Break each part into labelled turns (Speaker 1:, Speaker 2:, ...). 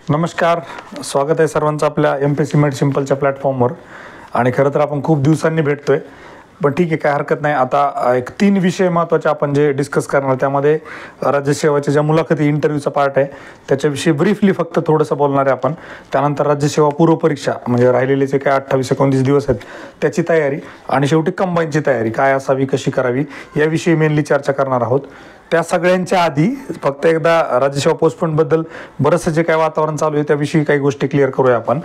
Speaker 1: नमस्कार, स्वागत आहे सर्वांचं आपल्या MPSC मेड सिंपलच्या प्लॅटफॉर्मवर. आणि खरं तर आपण खूप दिवसांनी भेटतोय, पण ठीक आहे, काय हरकत नाही. आता एक 3 विषय महत्त्वाचे आपण जे डिस्कस करणार, त्यामध्ये राज्यसेवाच्या ज्या मुलाखती इंटरव्ह्यूचा पार्ट आहे त्याच्याविषयी ब्रीफली फक्त थोडंसं बोलणार आहे आपण. त्यानंतर राज्यसेवा पूर्वपरीक्षा म्हणजे राहिलेले जे काय 28-29 दिवस आहेत त्याची तयारी, आणि शेवटी कंबाईनची तयारी काय असावी, कशी करावी, याविषयी मेनली चर्चा करणार आहोत. त्या सगळ्यांच्या आधी फक्त एकदा राज्यसेवा पोस्टपोनबद्दल बरंचसं जे काय वातावरण चालू आहे त्याविषयी काही गोष्टी क्लिअर करूया आपण.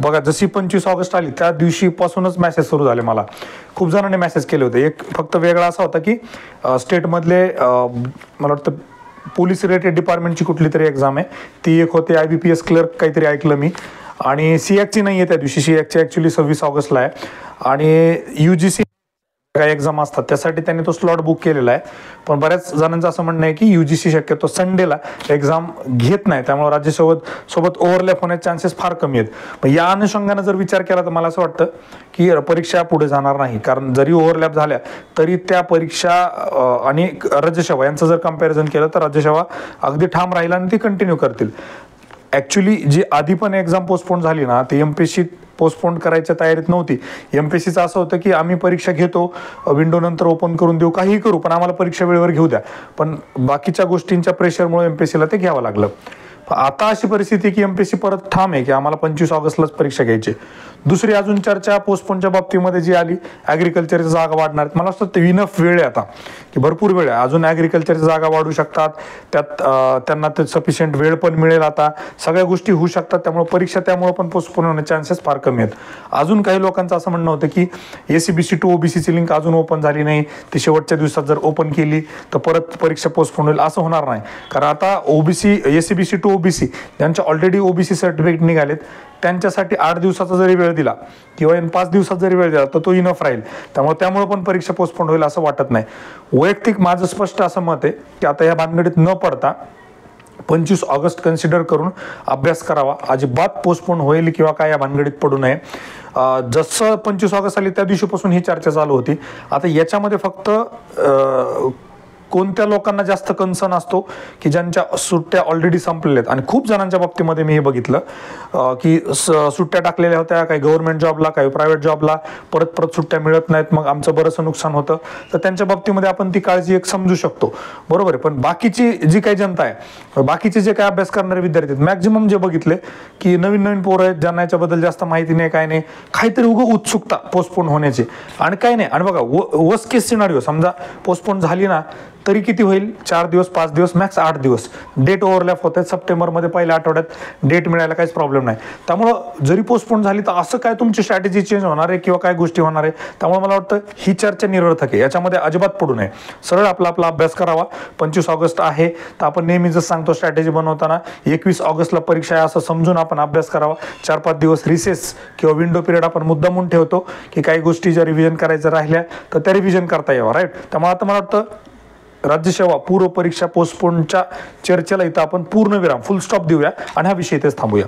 Speaker 1: बघा, जशी 25 ऑगस्ट आली त्या दिवशीपासूनच मेसेज सुरू झाले. मला खूप जणांनी मेसेज केले होते. एक फक्त वेगळा असा होता की स्टेटमधले मला वाटतं पोलीस रिलेटेड डिपार्टमेंटची कुठली तरी एक्झाम आहे, ती एक होती. IBPS क्लर्क काहीतरी ऐकलं मी. आणि CACची नाही आहे त्या दिवशी, CACची ॲक्च्युली 26 ऑगस्टला आहे. आणि UGC काही एक्झाम असतात त्यासाठी त्यांनी तो स्लॉट बुक केलेला आहे. पण बऱ्याच जणांचं असं म्हणणं आहे की UGC शक्यतो संडेला एक्झाम घेत नाही, त्यामुळे राज्यासोबत ओव्हरलॅप होण्याचे चान्सेस फार कमी आहेत. पण या अनुषंगानं जर विचार केला तर मला असं वाटतं की परीक्षा पुढे जाणार नाही, कारण जरी ओव्हरलॅप झाल्या तरी त्या परीक्षा आणि राज्यसेवा यांचं जर कंपॅरिझन केलं तर राज्यसेवा अगदी ठाम राहील आणि ती कंटिन्यू करतील. ॲक्च्युली जी आधी पण एक्झाम पोस्टपोन झाली ना, ती MPSC पोस्टपोन करायच्या तयारीत नव्हती. MPSCचं असं होतं की आम्ही परीक्षा घेतो, विंडो नंतर ओपन करून देऊ, काहीही करू, पण आम्हाला परीक्षा वेळेवर घेऊ द्या. पण बाकीच्या गोष्टींच्या प्रेशरमुळे MPSCला ते घ्यावं लागलं. आता अशी परिस्थिती की MPSC परत ठाम आहे की आम्हाला 25 ऑगस्टलाच परीक्षा घ्यायची. दुसरी अजून चर्चा पोस्टपोनच्या बाबतीमध्ये जी आली, ॲग्रिकल्चरच्या जागा वाढणार आहेत. मला वाटतं ते इनफ वेळ आहे आता, की भरपूर वेळ आहे. अजून ॲग्रिकल्चरच्या जागा वाढू शकतात, त्यात त्यांना ते सफिशियंट वेळ पण मिळेल. आता सगळ्या गोष्टी होऊ शकतात, त्यामुळे परीक्षा त्यामुळे पण पोस्टपोन होण्याचे चान्सेस फार कमी आहेत. अजून काही लोकांचं असं म्हणणं होतं की ACBC to OBCची लिंक अजून ओपन झाली नाही, ती शेवटच्या दिवसात जर ओपन केली तर परत परीक्षा पोस्टपोन होईल. असं होणार नाही, कारण आता ACBC to OBC ज्यांच्या ऑलरेडी OBC सर्टिफिकेट निघालेत त्यांच्यासाठी 8 दिवसाचा जरी वेळ दिला किंवा 5 दिवसात जरी वेळ दिला तर तो इनफ राहील. त्यामुळे पण परीक्षा पोस्टपोन होईल असं वाटत नाही. वैयक्तिक माझं स्पष्ट असं मत आहे की आता या भानगडीत न पडता 25 ऑगस्ट कन्सिडर करून अभ्यास करावा. अजिबात पोस्टपोन होईल किंवा काय या भानगडीत पडू नये. जसं 25 ऑगस्ट आली त्या दिवशीपासून ही चर्चा चालू होती. आता याच्यामध्ये फक्त कोणत्या लोकांना जास्त कन्सर्न असतो की ज्यांच्या सुट्ट्या ऑलरेडी संपलेल्या आहेत. आणि खूप जणांच्या बाबतीमध्ये मी हे बघितलं की सुट्ट्या टाकलेल्या होत्या, काही गव्हर्नमेंट जॉबला, काही प्रायव्हेट जॉबला, परत सुट्ट्या मिळत नाहीत, मग आमचं बरंचसं नुकसान होतं. तर त्यांच्या बाबतीमध्ये आपण ती काळजी एक समजू शकतो, बरोबर आहे. पण बाकीची जी काही जनता आहे, बाकीचे जे काही अभ्यास करणारे विद्यार्थी आहेत, मॅक्झिमम जे बघितले की नवीन पोरं आहेत, ज्यांना याच्याबद्दल जास्त माहिती नाही, काय नाही, काहीतरी उगं उत्सुकता पोस्टपोन होण्याची आणि काय नाही. आणि बघा, वर्स्ट केस सिनारिओ समजा पोस्टपोन झाली ना तरी किती होईल, 4 दिवस, 5 दिवस, मॅक्स 8 दिवस डेट ओव्हरलॅप होत आहेत. सप्टेंबरमध्ये पहिल्या आठवड्यात डेट मिळायला काहीच प्रॉब्लेम नाही. त्यामुळं जरी पोस्टपोन झाली तर असं काय तुमची स्ट्रॅटेजी चेंज होणार आहे किंवा काय गोष्टी होणार आहे. त्यामुळे मला वाटतं ही चर्चा निरर्थक आहे, याच्यामध्ये अजिबात पडू नये. सरळ आपला अभ्यास करावा. 25 ऑगस्ट आहे तर आपण नेहमी जसं सांगतो स्ट्रॅटेजी बनवताना 21 ऑगस्टला परीक्षा आहे असं समजून आपण अभ्यास करावा. 4-5 दिवस रिसेस किंवा विंडो पिरियड आपण मुद्दामून ठेवतो की काही गोष्टी ज्या रिव्हिजन करायच्या राहिल्या तर त्या रिव्हिजन करता यावं, राईट. त्यामुळे आता मला वाटतं राज्यसेवा पूर्व परीक्षा पोस्टपोनच्या चर्चेला इथं आपण पूर्णविराम, फुल स्टॉप देऊया आणि हा विषय इथेच थांबूया.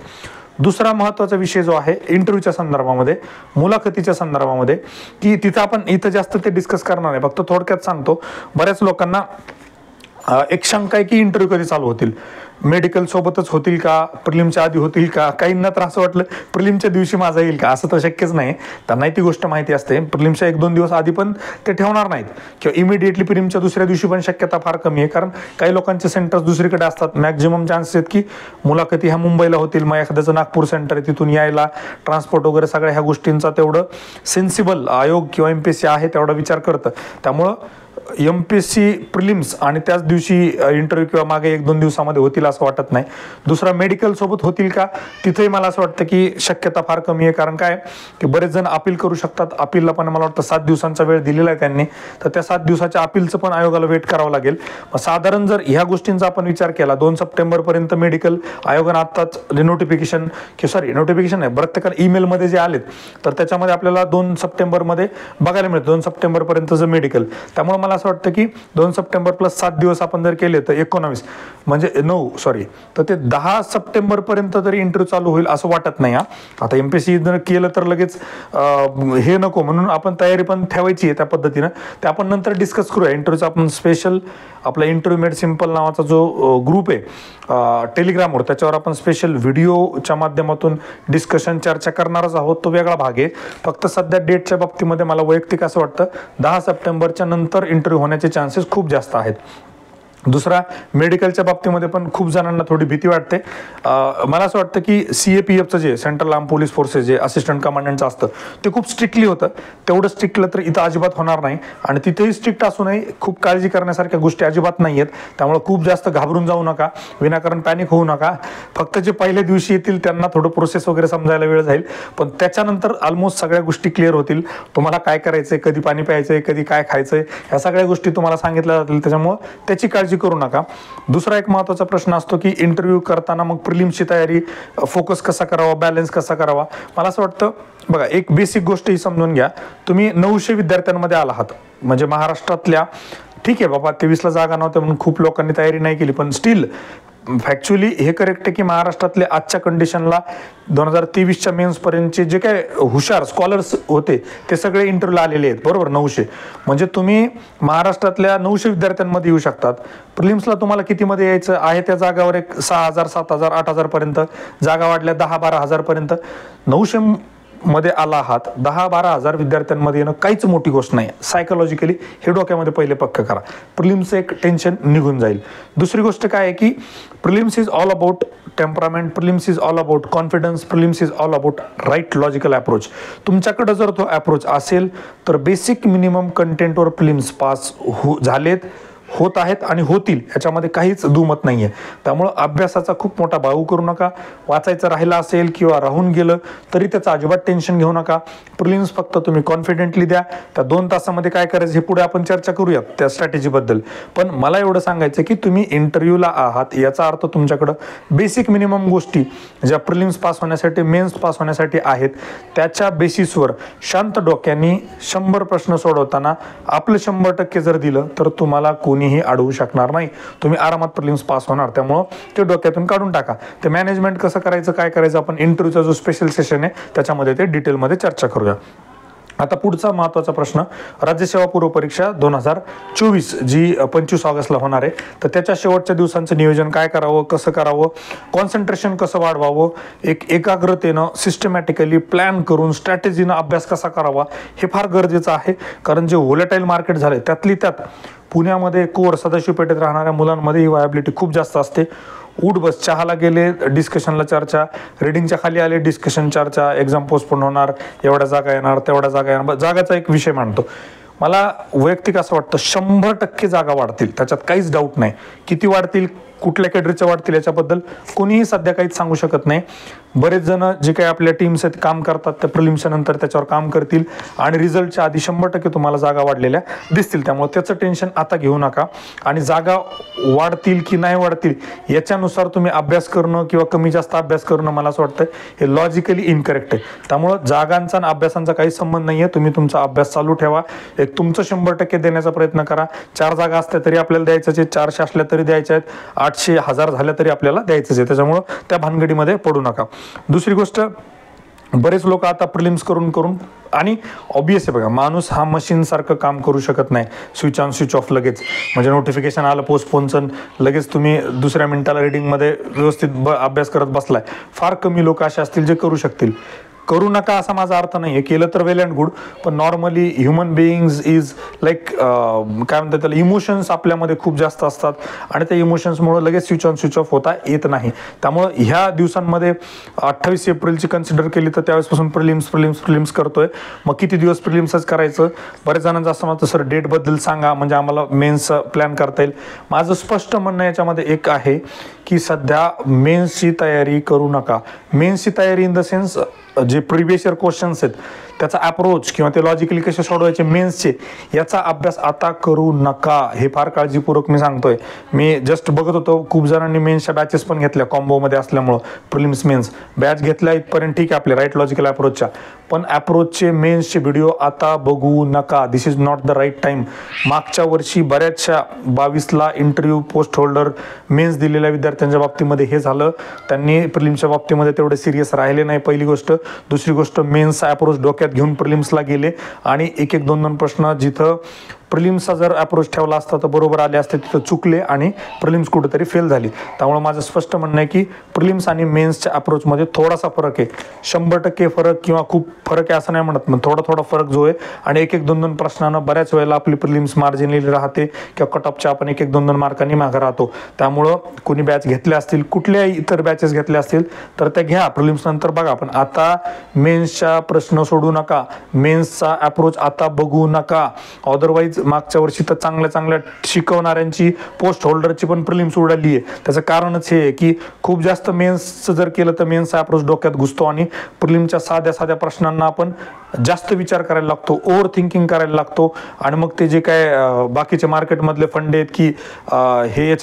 Speaker 1: दुसरा महत्त्वाचा विषय जो आहे इंटरव्ह्यूच्या संदर्भामध्ये, मुलाखतीच्या संदर्भामध्ये, की तिथं आपण इथं जास्त ते डिस्कस करणार नाही, फक्त थोडक्यात सांगतो. बऱ्याच लोकांना एक शंका आहे की इंटरव्ह्यू कधी चालू होतील, मेडिकल सोबतच होतील का, प्रिलिमच्या आधी होतील का. काहींना तर असं वाटलं प्रिलिमच्या दिवशी माझा येईल का, असं तर शक्यच नाही. त्यांनाही ती गोष्ट माहिती असते प्रिलिमच्या 1-2 दिवस आधी पण ते ठेवणार नाहीत किंवा इमिडिएटली प्रिलिमच्या दुसऱ्या दिवशी पण शक्यता फार कमी आहे, कारण काही लोकांचे सेंटर्स दुसरीकडे असतात. मॅक्झिमम चान्सेस आहेत की मुलाखती ह्या मुंबईला होतील, मग एखाद्याचं नागपूर सेंटर आहे, तिथून यायला ट्रान्सपोर्ट वगैरे सगळ्या ह्या गोष्टींचा तेवढं सेन्सिबल आयोग किंवा MPSC आहे तेवढा विचार करतं. त्यामुळं MPSC प्रिलिम्स आणि त्याच दिवशी इंटरव्ह्यू किंवा मागे 1-2 दिवसामध्ये होतील असं वाटत नाही. दुसरा, मेडिकल सोबत होतील का, तिथेही मला असं वाटतं की शक्यता फार कमी आहे. कारण काय की बरेच जण अपील करू शकतात. अपीलला पण मला वाटतं 7 दिवसांचा वेळ दिलेला आहे त्यांनी, तर त्या 7 दिवसाच्या अपीलचं पण आयोगाला वेट करावं लागेल. साधारण जर ह्या गोष्टींचा आपण विचार केला, 2 सप्टेंबरपर्यंत मेडिकल आयोगानं आत्ताच नोटिफिकेशन नाही, प्रत्येकाला ईमेलमध्ये जे आलेत तर त्याच्यामध्ये आपल्याला 2 सप्टेंबरमध्ये बघायला मिळतं 2 सप्टेंबरपर्यंतचं मेडिकल. त्यामुळे मला असं वाटतं की 2 सप्टेंबर प्लस 7 दिवस आपण जर केले तर 19 म्हणजे 9 सॉरी तर ते 10 सप्टेंबरपर्यंत तरी इंटरव्ह्यू चालू होईल असं वाटत नाही. आता MPSC जर केलं तर लगेच हे नको, म्हणून आपण तयारी पण ठेवायची आहे त्या पद्धतीनं. ते आपण नंतर डिस्कस करूया. इंटरव्ह्यूचा आपण स्पेशल आपला इंटरव्ह्यू मेड सिम्पल नावाचा जो ग्रुप आहे टेलिग्रामवर, त्याच्यावर आपण स्पेशल व्हिडिओच्या माध्यमातून डिस्कशन चर्चा करणारच आहोत. तो वेगळा भाग आहे. फक्त सध्या डेटच्या बाबतीमध्ये मला वैयक्तिक असं वाटतं 10 सप्टेंबरच्या नंतर इंटरव्ह्यू होण्याचे चान्सेस खूप जास्त आहेत. दुसरा, मेडिकलच्या बाबतीमध्ये पण खूप जणांना थोडी भीती वाटते. मला असं वाटतं की CAPFचं जे सेंट्रल आर्म पोलीस फोर्सेस जे असिस्टंट कमांडंटचं असतं ते खूप स्ट्रिक्टली होतं. तेवढं स्ट्रिक्टलं तर इथं अजिबात होणार नाही, आणि तिथेही स्ट्रिक्ट असूनही खूप काळजी करण्यासारख्या गोष्टी अजिबात नाही आहेत. त्यामुळे खूप जास्त घाबरून जाऊ नका, विनाकारण पॅनिक होऊ नका. फक्त जे पहिल्या दिवशी येतील त्यांना थोडं प्रोसेस वगैरे समजायला वेळ जाईल, पण त्याच्यानंतर ऑलमोस्ट सगळ्या गोष्टी क्लिअर होतील. तुम्हाला काय करायचंय, कधी पाणी प्यायचंय, कधी काय खायचंय, ह्या सगळ्या गोष्टी तुम्हाला सांगितल्या जातील. त्याच्यामुळे त्याची काळजी करू नका. दुसरा एक महत्त्वाचा प्रश्न असतो की इंटरव्ह्यू करताना मग प्रिलिम्सची तयारी, फोकस कसा करावा, बॅलन्स कसा करावा. मला असं वाटतं बघा, एक बेसिक गोष्ट ही समजून घ्या. तुम्ही 900 विद्यार्थ्यांमध्ये आला आहात, म्हणजे महाराष्ट्रातल्या, ठीक आहे बाबा 23ला जागा नव्हत्या म्हणून खूप लोकांनी तयारी नाही केली, पण स्टील फॅक्च्युअली हे करेक्ट आहे की महाराष्ट्रातले आजच्या कंडिशनला 2023च्या मेन्स पर्यंतचे जे काय हुशार स्कॉलर्स होते ते सगळे इंटरव्ह्यूला आलेले आहेत, बरोबर. 900 म्हणजे तुम्ही महाराष्ट्रातल्या 900 विद्यार्थ्यांमध्ये येऊ शकतात. प्रिलिम्सला तुम्हाला कितीमध्ये यायचं आहे त्या जागावर एक 6,000 7,000 8,000 पर्यंत जागा वाढल्या, 10-12,000 पर्यंत. 900 मध्ये आला आहात, 10-12,000 विद्यार्थ्यांमध्ये येणं काहीच मोठी गोष्ट नाही. सायकोलॉजिकली हे डोक्यामध्ये पहिले पक्क करा. प्रिलिम्सचं एक टेन्शन निघून जाईल. दुसरी गोष्ट काय आहे की prelims is all about temperament, prelims is all about confidence, prelims is all about right logical approach. तुमच्याकडे जर तो अप्रोच असेल तर बेसिक मिनिमम कंटेंटवर प्रिलिम्स पास झालेत, होत आहेत आणि होतील, याच्यामध्ये काहीच दुमत नाहीये. त्यामुळं अभ्यासाचा खूप मोठा बाऊ करू नका. वाचायचं राहिलं असेल किंवा राहून गेलं तरी त्याचं अजिबात टेन्शन घेऊ नका. प्रिलिम्स फक्त तुम्ही कॉन्फिडेंटली द्या. त्या 2 तासामध्ये काय करायचं हे पुढे आपण चर्चा करूयात त्या स्ट्रॅटेजीबद्दल. पण मला एवढं सांगायचं की तुम्ही इंटरव्ह्यूला आहात याचा अर्थ तुमच्याकडं बेसिक मिनिमम गोष्टी ज्या प्रिलिम्स पास होण्यासाठी, मेन्स पास होण्यासाठी आहेत, त्याच्या बेसिसवर शांत डोक्याने 100 प्रश्न सोडवताना आपलं 100% जर दिलं तर तुम्हाला कोणीही अडवू शकणार नाही. तुम्ही आरामात प्रिलिम्स पास होणार. त्यामुळं ते डोक्यातून काढून टाका. ते मॅनेजमेंट कसं करायचं, काय करायचं, आपण इंटरव्ह्यूचा जो स्पेशल सेशन आहे त्याच्यामध्ये ते डिटेलमध्ये चर्चा करूया. आता पुढचा महत्त्वाचा प्रश्न, राज्यसेवा पूर्व परीक्षा 2024 जी 25 ऑगस्टला होणार आहे, तर त्याच्या शेवटच्या दिवसांचं नियोजन काय करावं, कसं करावं, कॉन्सन्ट्रेशन कसं वाढवावं, एकाग्रतेनं सिस्टमॅटिकली प्लॅन करून स्ट्रॅटेजीनं अभ्यास कसा करावा, हे फार गरजेचं आहे. कारण जे व्होलेटाईल मार्केट झाले त्यातली त्यात पुण्यामध्ये कोर सदाशिव पेठेत राहणाऱ्या मुलांमध्ये ही व्हायबिलिटी खूप जास्त असते. उठ बस, चहाला गेले डिस्कशनला चर्चा, रिडिंगच्या खाली आले डिस्कशन चर्चा, एक्झाम पोस्टपोन होणार, एवढ्या जागा येणार, तेवढ्या जागा येणार, जागाचा एक विषय मांडतो. मला वैयक्तिक असं वाटतं 100% जागा वाढतील, त्याच्यात काहीच डाऊट नाही. किती वाढतील, कुठल्या कॅडरीच्या वाढतील याच्याबद्दल कोणीही सध्या काहीच सांगू शकत नाही. बरेच जण जे काही आपल्या टीम्स आहेत काम करतात त्या प्रिलिम्सच्या नंतर त्याच्यावर काम करतील आणि रिझल्टच्या आधी 100% तुम्हाला जागा वाढलेल्या दिसतील. त्यामुळे त्याचं टेन्शन आता घेऊ नका. आणि जागा वाढतील की नाही वाढतील याच्यानुसार तुम्ही अभ्यास करणं किंवा कमी जास्त अभ्यास करणं मला असं वाटतं हे लॉजिकली इनकरेक्ट आहे. त्यामुळं जागांचा आणि अभ्यासांचा काही संबंध नाही आहे. तुम्ही तुमचा अभ्यास चालू ठेवा. एक तुमचं 100% देण्याचा प्रयत्न करा. 4 जागा असल्या तरी आपल्याला द्यायच्याच आहे, 400 असल्या तरी द्यायच्या आहेत, 800 1000 झाल्या तरी आपल्याला द्यायचंच आहे. त्याच्यामुळं त्या भानगडीमध्ये पडू नका. दुसरी गोष्ट, बरेच लोक आता प्रिलिम्स करून आणि ऑब्वियस आहे बघा, माणूस हा मशीन सारखं काम करू शकत नाही स्विच ऑन स्विच ऑफ लगेच. म्हणजे नोटिफिकेशन आलं पोस्टपोनचं, लगेच तुम्ही दुसऱ्या मिनिटाला रिडिंगमध्ये व्यवस्थित अभ्यास करत बसलाय. फार कमी लोक असे असतील जे करू शकतील. करू नका असा माझा अर्थ नाही आहे, केलं तर वेल अँड गुड. पण normally human beings is like काय म्हणतात त्याला, इमोशन्स आपल्यामध्ये खूप जास्त असतात आणि त्या इमोशन्समुळे लगेच स्विच ऑन स्विच ऑफ होता येत नाही. त्यामुळं ह्या दिवसांमध्ये 28 एप्रिलची कन्सिडर केली तर त्यावेळेसपासून प्रिलिम्स करतोय. मग किती दिवस प्रिलिम्सच करायचं. बरेच जणांचं असं म्हणतं सर डेटबद्दल सांगा म्हणजे आम्हाला मेन्स प्लॅन करता येईल. माझं स्पष्ट म्हणणं याच्यामध्ये एक आहे की सध्या मेन्सची तयारी करू नका. मेन्सची तयारी इन द सेन्स जे प्रिव्हियस इयर क्वेश्चन्स आहेत त्याचा अप्रोच किंवा ते लॉजिकली कसे सोडवायचे मेन्सचे, याचा अभ्यास आता करू नका. हे फार काळजीपूर्वक मी सांगतोय. मी जस्ट बघत होतो, खूप जणांनी मेन्सच्या बॅचेस पण घेतल्या कॉम्बोमध्ये असल्यामुळं. प्रिलिम्स मेन्स बॅच घेतल्या इथपर्यंत ठीक आहे आपले राईट लॉजिकल अप्रोचच्या, पण अप्रोचचे मेन्सचे व्हिडिओ आता बघू नका. This is not the right time. मागच्या वर्षी बऱ्याचशा 22ला इंटरव्ह्यू पोस्ट होल्डर मेन्स दिलेल्या विद्यार्थ्यांच्या बाबतीमध्ये हे झालं. त्यांनी प्रिलिम्सच्या बाबतीमध्ये तेवढे सिरियस राहिले नाही, पहिली गोष्ट. दुसरी गोष्ट, मेन्सचा अप्रोच डोक्यात घेऊन प्रिलिम्सला गेले आणि एक एक दोन दोन प्रश्न जिथं प्रिलिम्सचा जर अप्रोच ठेवला असता तर बरोबर आले असते, तिथं चुकले आणि प्रिलिम्स कुठेतरी फेल झाली. त्यामुळे माझं स्पष्ट म्हणणं आहे की प्रिलिम्स आणि मेन्सच्या अप्रोचमध्ये थोडासा फरक आहे. 100% फरक किंवा खूप फरक आहे असं नाही म्हणत, मग थोडा थोडा फरक जो आहे. आणि एक एक दोन दोन प्रश्नानं बऱ्याच वेळेला आपली प्रिलिम्स मार्जिनली राहते किंवा कट ऑफच्या आपण एक एक दोन दोन मार्कांनी मागं राहतो. त्यामुळं कोणी बॅच घेतल्या असतील, कुठल्याही इतर बॅचेस घेतल्या असतील तर त्या घ्या, प्रिलिम्स नंतर बघा. पण आता मेन्सच्या प्रश्न सोडू नका, मेन्सचा अप्रोच आता बघू नका. अदरवाईज मागच्या वर्षी तर चांगल्या चांगल्या शिकवणाऱ्यांची पोस्ट होल्डरची पण प्रिलिम्स उडाली आहे. त्याचं कारणच हे आहे की खूप जास्त मेन्सचं जर केलं तर मेन्सचा अप्रोच डोक्यात घुसतो आणि प्रिलिमच्या साध्या साध्या प्रश्नांना आपण जास्त विचार करायला लागतो, ओव्हर थिंकिंग करायला लागतो. आणि मग ते जे काय बाकीचे मार्केटमधले फंड आहेत की हे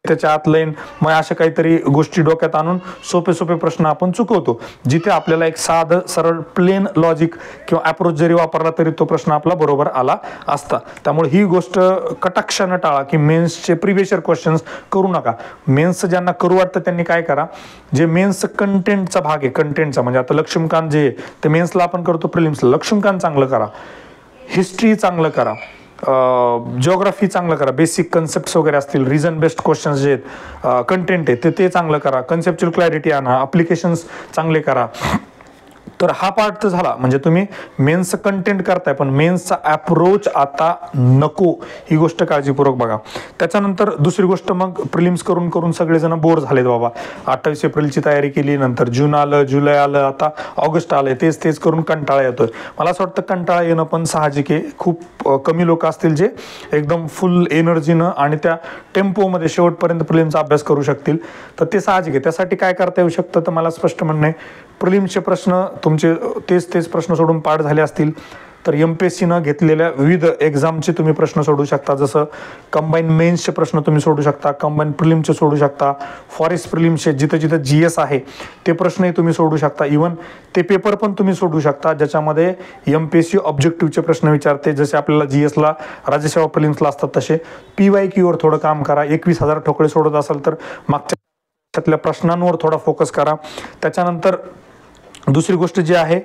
Speaker 1: त्याच्या आत लाईन, मग अशा काहीतरी गोष्टी डोक्यात आणून सोपे सोपे प्रश्न आपण चुकवतो, जिथे आपल्याला एक साधं सरळ प्लेन लॉजिक किंवा अप्रोच जरी वापरला तरी तो प्रश्न आपला बरोबर आला असता. त्यामुळे ही गोष्ट कटाक्षानं टाळा की मेन्सचे प्रिव्हियस इयर क्वेश्चन्स करू नका. मेन्सचं ज्यांना करू वाटतं त्यांनी काय करा, जे मेन्सचं कंटेंटचा भाग आहे, कंटेंटचा म्हणजे आता लक्ष्मीकांत जे ते मेन्सला आपण करतो, प्रिलिम्सला लक्ष्मीकांत चांगलं करा, हिस्ट्री चांगलं करा, जिओग्राफी चांगलं करा, बेसिक कन्सेप्ट्स वगैरे असतील, रिझन बेस्ड क्वेश्चन्स जे आहेत, कंटेंट आहे ते चांगलं करा, कन्सेप्च्युअल क्लॅरिटी आणा, अप्लिकेशन्स चांगले करा. तर हा पार्ट तर झाला. म्हणजे तुम्ही मेन्सचं कंटेंट करताय पण मेन्सचा अप्रोच आता नको, ही गोष्ट काळजीपूर्वक बघा. त्याच्यानंतर दुसरी गोष्ट, मग प्रिलिम्स करून करून सगळेजण बोर झालेत बाबा. 28 एप्रिलची तयारी केली, नंतर जून आलं, जुलै आलं, आता ऑगस्ट आलं, तेच तेच करून कंटाळा येतोय. मला असं वाटतं कंटाळा येणं पण साहजिक आहे. खूप कमी लोक असतील जे एकदम फुल एनर्जीनं आणि त्या टेम्पोमध्ये शेवटपर्यंत प्रिलिम्सचा अभ्यास करू शकतील, तर ते साहजिक आहे. त्यासाठी काय करता येऊ शकतं, तर मला स्पष्ट म्हणणं आहे, प्रिलिम्सचे प्रश्न तुमचे तेच प्रश्न सोडून पाठ झाले असतील तर MPSCनं घेतलेल्या विविध एक्झामचे तुम्ही प्रश्न सोडू शकता. जसं कंबाईन मेन्सचे प्रश्न तुम्ही सोडू शकता, कंबाईन प्रिलिम्सचे सोडू शकता, फॉरेस्ट प्रिलिम्सचे जिथं जिथं GS आहे ते प्रश्नही तुम्ही सोडू शकता. इवन ते पेपर पण तुम्ही सोडू शकता ज्याच्यामध्ये MPSC ऑब्जेक्टिव्हचे प्रश्न विचारते, जसे आपल्याला GSला राज्यसेवा प्रिलिम्सला असतात तसे. PYQ वर थोडं काम करा. 21,000 ठोकळे सोडत असाल तर मागच्या प्रश्नांवर थोडा फोकस करा. त्याच्यानंतर दुसरी गोष्ट जी आहे,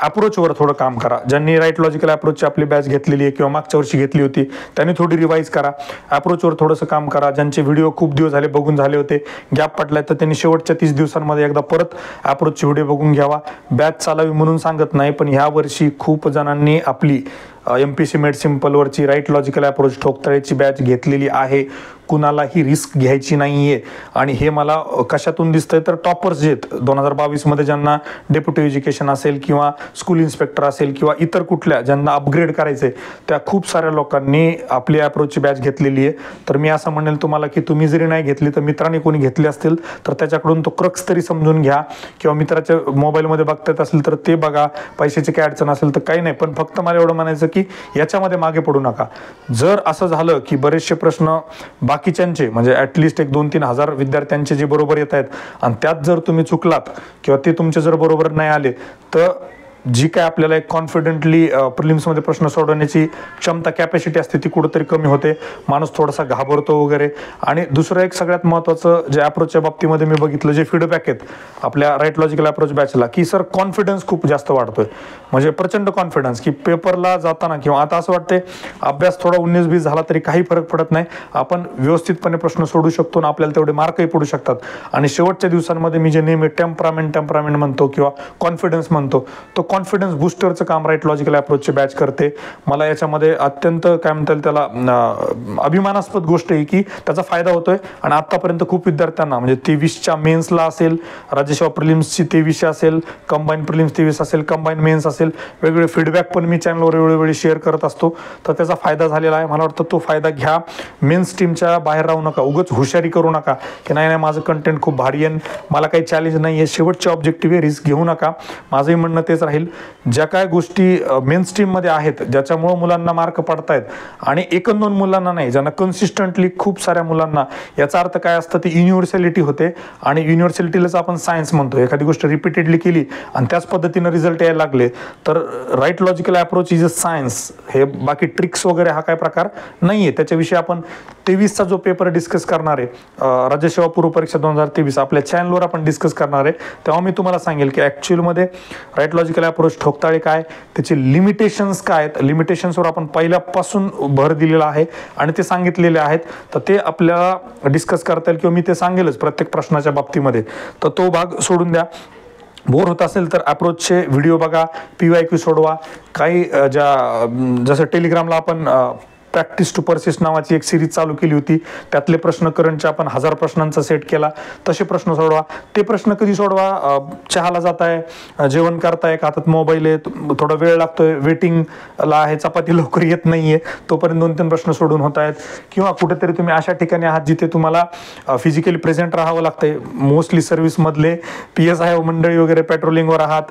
Speaker 1: अप्रोचवर थोडं काम करा. ज्यांनी राईट लॉजिकल अप्रोचची आपली बॅच घेतलेली आहे किंवा मागच्या वर्षी घेतली होती त्यांनी थोडी रिवाईज करा, अप्रोचवर थोडंसं काम करा. ज्यांचे व्हिडिओ खूप दिवस झाले बघून झाले होते, गॅप पडलाय, तर त्यांनी शेवटच्या 30 दिवसांमध्ये एकदा परत अप्रोचचे व्हिडिओ बघून घ्यावा. बॅच चालावी म्हणून सांगत नाही, पण ह्या वर्षी खूप जणांनी आपली MPSC मेड सिम्पलवरची राईट लॉजिकल अप्रोच ठोकताळ्याची बॅच घेतलेली आहे. कुणालाही रिस्क घ्यायची नाहीये. आणि हे मला कशातून दिसतंय तर टॉपर्स जे आहेत 2022 मध्ये, ज्यांना डेप्युटी एज्युकेशन असेल किंवा स्कूल इन्स्पेक्टर असेल किंवा इतर कुठल्या ज्यांना अपग्रेड करायचंय, त्या खूप साऱ्या लोकांनी आपली अप्रोचची बॅच घेतलेली आहे. तर मी असं म्हणेल तुम्हाला की तुम्ही जरी नाही घेतली तर मित्रांनी कोणी घेतली असतील तर त्याच्याकडून तो क्रक्स तरी समजून घ्या, किंवा मित्राच्या मोबाईलमध्ये बघता येत असेल तर ते बघा. पैशाची काय अडचण असेल तर काही नाही, पण फक्त मला एवढं म्हणायचं की याच्यामध्ये मागे पडू नका. जर असं झालं की बरेचसे प्रश्न बाकीच्यांचे म्हणजे ॲटलिस्ट एक 2-3 हजार विद्यार्थ्यांचे जे बरोबर येत आहेत आणि त्यात जर तुम्ही चुकलात किंवा ते तुमचे जर बरोबर नाही आले, तर जी काय आपल्याला एक कॉन्फिडेंटली प्रिलिम्समध्ये प्रश्न सोडवण्याची क्षमता, कॅपॅसिटी असते ती कुठंतरी कमी होते. माणूस थोडासा घाबरतो वगैरे. आणि दुसरं एक सगळ्यात महत्त्वाचं जे अप्रोचच्या बाबतीमध्ये मी बघितलं, जे फीडबॅक आहेत आपल्या राईट लॉजिकल अप्रोच बॅचला, की सर कॉन्फिडन्स खूप जास्त वाढतोय. म्हणजे प्रचंड कॉन्फिडन्स की पेपरला जाताना किंवा आता असं वाटतंय अभ्यास थोडा 19-20 झाला तरी काही फरक पडत नाही, आपण व्यवस्थितपणे प्रश्न सोडू शकतो आणि आपल्याला तेवढे मार्कही पडू शकतात. आणि शेवटच्या दिवसांमध्ये मी जे नेहमी टेम्परामेंट म्हणतो किंवा कॉन्फिडन्स म्हणतो, तो कॉन्फिडन्स बूस्टरचं काम राईट लॉजिकल अप्रोचची बॅच करते. मला याच्यामध्ये अत्यंत काय म्हणता येईल त्याला अभिमानास्पद गोष्ट आहे की त्याचा फायदा होतोय. आणि आतापर्यंत खूप विद्यार्थ्यांना म्हणजे 23च्या मेन्सला असेल, राज्यसेवा प्रिलिम्सची 2300 असेल, कंबाईन प्रिलिम्स 23 असेल, कंबाईन मेन्स असेल, वेगवेगळे फीडबॅक पण मी चॅनलवर वेळोवेळी शेअर करत असतो. तर त्याचा फायदा झालेला आहे. मला वाटतं तो फायदा घ्या. मेन्स टीमच्या बाहेर राहू नका, उगाच हुशारी करू नका की नाही माझं कंटेंट खूप भारी आहे, मला काही चॅलेंज नाही आहे. शेवटचे ऑब्जेक्टिव्ह आहे, रिस्क घेऊ नका. माझंही म्हणणं तेच राहील सांगेल ज्या काय गोष्टी मेन स्ट्रीममध्ये आहेत ज्याच्यामुळं मुलांना मार्क पडतायत आणि एक दोन मुलांना नाही, ज्यांना कन्सिस्टंटली खूप साऱ्या मुलांना, याचा अर्थ काय असतं ती युनिव्हर्सॅलिटी होते आणि युनिव्हर्सॅलिटीलाच आपण सायन्स म्हणतो. एखादी गोष्ट रिपीटेडली केली आणि त्याच पद्धतीनं रिझल्ट यायला लागले तर right logical approach is a science. हे बाकी ट्रिक्स वगैरे हा काय प्रकार नाही आहे. त्याच्याविषयी आपण 23चा जो पेपर डिस्कस करणार आहे राज्यसेवा पूर्व परीक्षा 2023 आपल्या चॅनलवर आपण डिस्कस करणार आहे, तेव्हा मी तुम्हाला सांगेल की ॲक्च्युअलमध्ये राईट लॉजिकल अप्रोच ठोकताळे काय, त्याचे लिमिटेशन्स काय आहेत, लिमिटेशन्सवर आपण पहिल्यापासून भर दिलेला आहे आणि ते सांगितलेले आहेत. तर ते आपल्याला डिस्कस करता येईल किंवा मी ते सांगेलच प्रत्येक प्रश्नाच्या बाबतीमध्ये. तर तो भाग सोडून द्या. बोर होत असेल तर अप्रोचचे व्हिडिओ बघा, PYQ सोडवा. काही जसं टेलिग्रामला आपण प्रॅक्टिस टू परसिस्ट नावाची एक सिरीज चालू केली होती, त्यातले प्रश्न करंटचे आपण 1000 प्रश्नांचा सेट केला. तसे प्रश्न सोडवा. ते प्रश्न कधी सोडवा, चहाला जाताय, जेवण करताय, हातात मोबाईल आहे, थोडा वेळ लागतोय, वेटिंगला आहे, चपाती लवकर येत नाहीये, तोपर्यंत 2-3 प्रश्न सोडून होत आहेत, किंवा कुठेतरी तुम्ही अशा ठिकाणी आहात जिथे तुम्हाला फिजिकली प्रेझेंट राहावं लागतंय, मोस्टली सर्व्हिसमधले PSI मंडळी वगैरे पेट्रोलिंगवर आहात,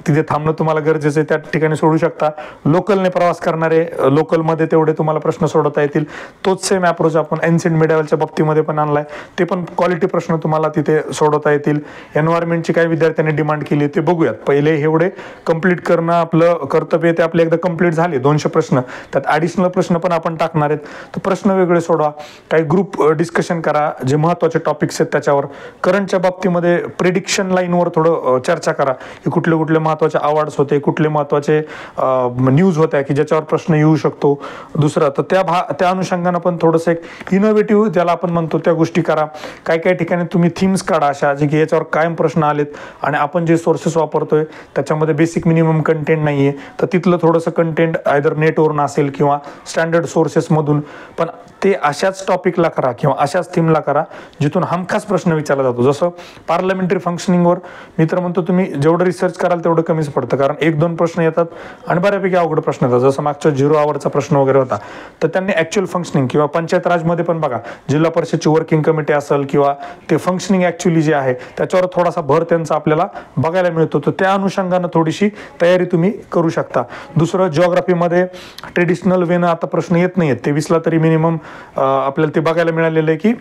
Speaker 1: तिथे थांबणं तुम्हाला गरजेचं आहे, त्या ठिकाणी सोडू शकता. लोकलने प्रवास करणारे, लोकलमध्ये तेवढे तुम्हाला प्रश्न सोडवता येतील. तोच सेम अप्रोच आपण एन्सियंट मिडिवलच्या बाबतीमध्ये पण आणलाय. ते पण क्वालिटी प्रश्न तुम्हाला तिथे सोडवता येतील. एन्व्हायरमेंटची काही विद्यार्थ्यांनी डिमांड केली ते बघूयात. पहिले एवढे कंप्लीट करणं आपलं कर्तव्य, ते आपले एकदा कंप्लीट झाले 200 प्रश्न, त्यात ॲडिशनल प्रश्न पण आपण टाकणार आहेत. तर प्रश्न वेगळे सोडवा, काही ग्रुप डिस्कशन करा, जे महत्त्वाचे टॉपिक्स आहेत त्याच्यावर. करंटच्या बाबतीमध्ये प्रेडिक्शन लाईनवर थोडं चर्चा करा की कुठले कुठले महत्त्वाचे अवॉर्ड्स होते, कुठले महत्त्वाचे न्यूज होत्या की ज्याच्यावर प्रश्न येऊ शकतो. दुसरं तर त्या अनुषंगानं पण थोडंसं एक इनोव्हेटिव्ह ज्याला आपण म्हणतो त्या गोष्टी करा. काही ठिकाणी तुम्ही थीम्स काढा अशा जे की याच्यावर कायम प्रश्न आलेत आणि आपण जे सोर्सेस वापरतोय त्याच्यामध्ये बेसिक मिनिमम कंटेंट नाही आहे, तर तिथलं थोडंसं कंटेंट आयदर नेटवरून असेल किंवा स्टँडर्ड सोर्सेसमधून, पण ते अशाच टॉपिकला करा किंवा अशाच थीमला करा जिथून हमखास प्रश्न विचारला जातो. जसं पार्लमेंटरी फंक्शनिंगवर मी तर म्हणतो तुम्ही जेवढं रिसर्च कराल तेवढं कमीच पडतं, कारण 1-2 प्रश्न येतात आणि बऱ्यापैकी अवघड प्रश्न येतात. जसं मागच्या 0 आवरचा प्रश्न वगैरे होता, तर त्यांनी ॲक्च्युअल फंक्शनिंग किंवा पंचायत राजमध्ये पण बघा, जिल्हा परिषदची वर्किंग कमिटी असेल किंवा ते फंक्शनिंग ॲक्च्युअली जे आहे त्याच्यावर थोडासा भर त्यांचा आपल्याला बघायला मिळतो. तर त्या अनुषंगानं थोडीशी तयारी तुम्ही करू शकता. दुसरं, जिओग्राफीमध्ये ट्रेडिशनल वेनं आता प्रश्न येत नाही आहेत, 23ला तरी मिनिमम आपल्याला ते बघायला मिळालेलं आहे की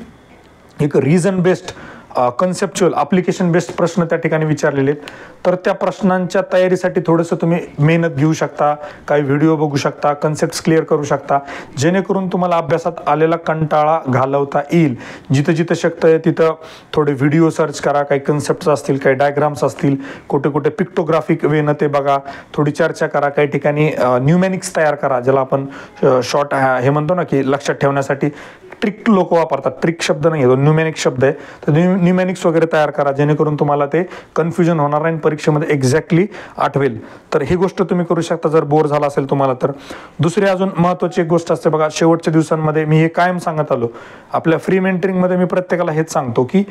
Speaker 1: एक reason based conceptual application based प्रश्न त्या ठिकाणी विचारलेले आहेत. तर त्या प्रश्नांच्या तयारीसाठी थोडंसं तुम्ही मेहनत घेऊ शकता, काही व्हिडिओ बघू शकता, कन्सेप्ट्स क्लिअर करू शकता, जेणेकरून तुम्हाला अभ्यासात आलेला कंटाळा घालवता येईल. जिथं जिथं शक्य आहे तिथं थोडे व्हिडिओ सर्च करा, काही कन्सेप्ट्स असतील, काही डायग्राम्स असतील, कुठे कुठे पिक्टोग्राफिक वेनं ते बघा, थोडी चर्चा करा, काही ठिकाणी न्यूमॅनिक्स तयार करा, ज्याला आपण शॉर्ट हे म्हणतो ना की लक्षात ठेवण्यासाठी ट्रिक लोक वापरतात. ट्रिक शब्द नाही आहे, न्यूमॅनिक शब्द आहे. तर न्यूमॅनिक्स वगैरे तयार करा जेणेकरून तुम्हाला ते कन्फ्युजन होणार नाही, परीक्षेमध्ये एक्झॅक्टली आठवेल. तर ही गोष्ट तुम्ही करू शकता जर बोर झाला असेल तुम्हाला तर. दुसरी अजून महत्त्वाची एक गोष्ट असते बघा, शेवटच्या दिवसांमध्ये मी हे कायम सांगत आलो, आपल्या फ्री मेंटरिंगमध्ये मी प्रत्येकाला हेच सांगतो की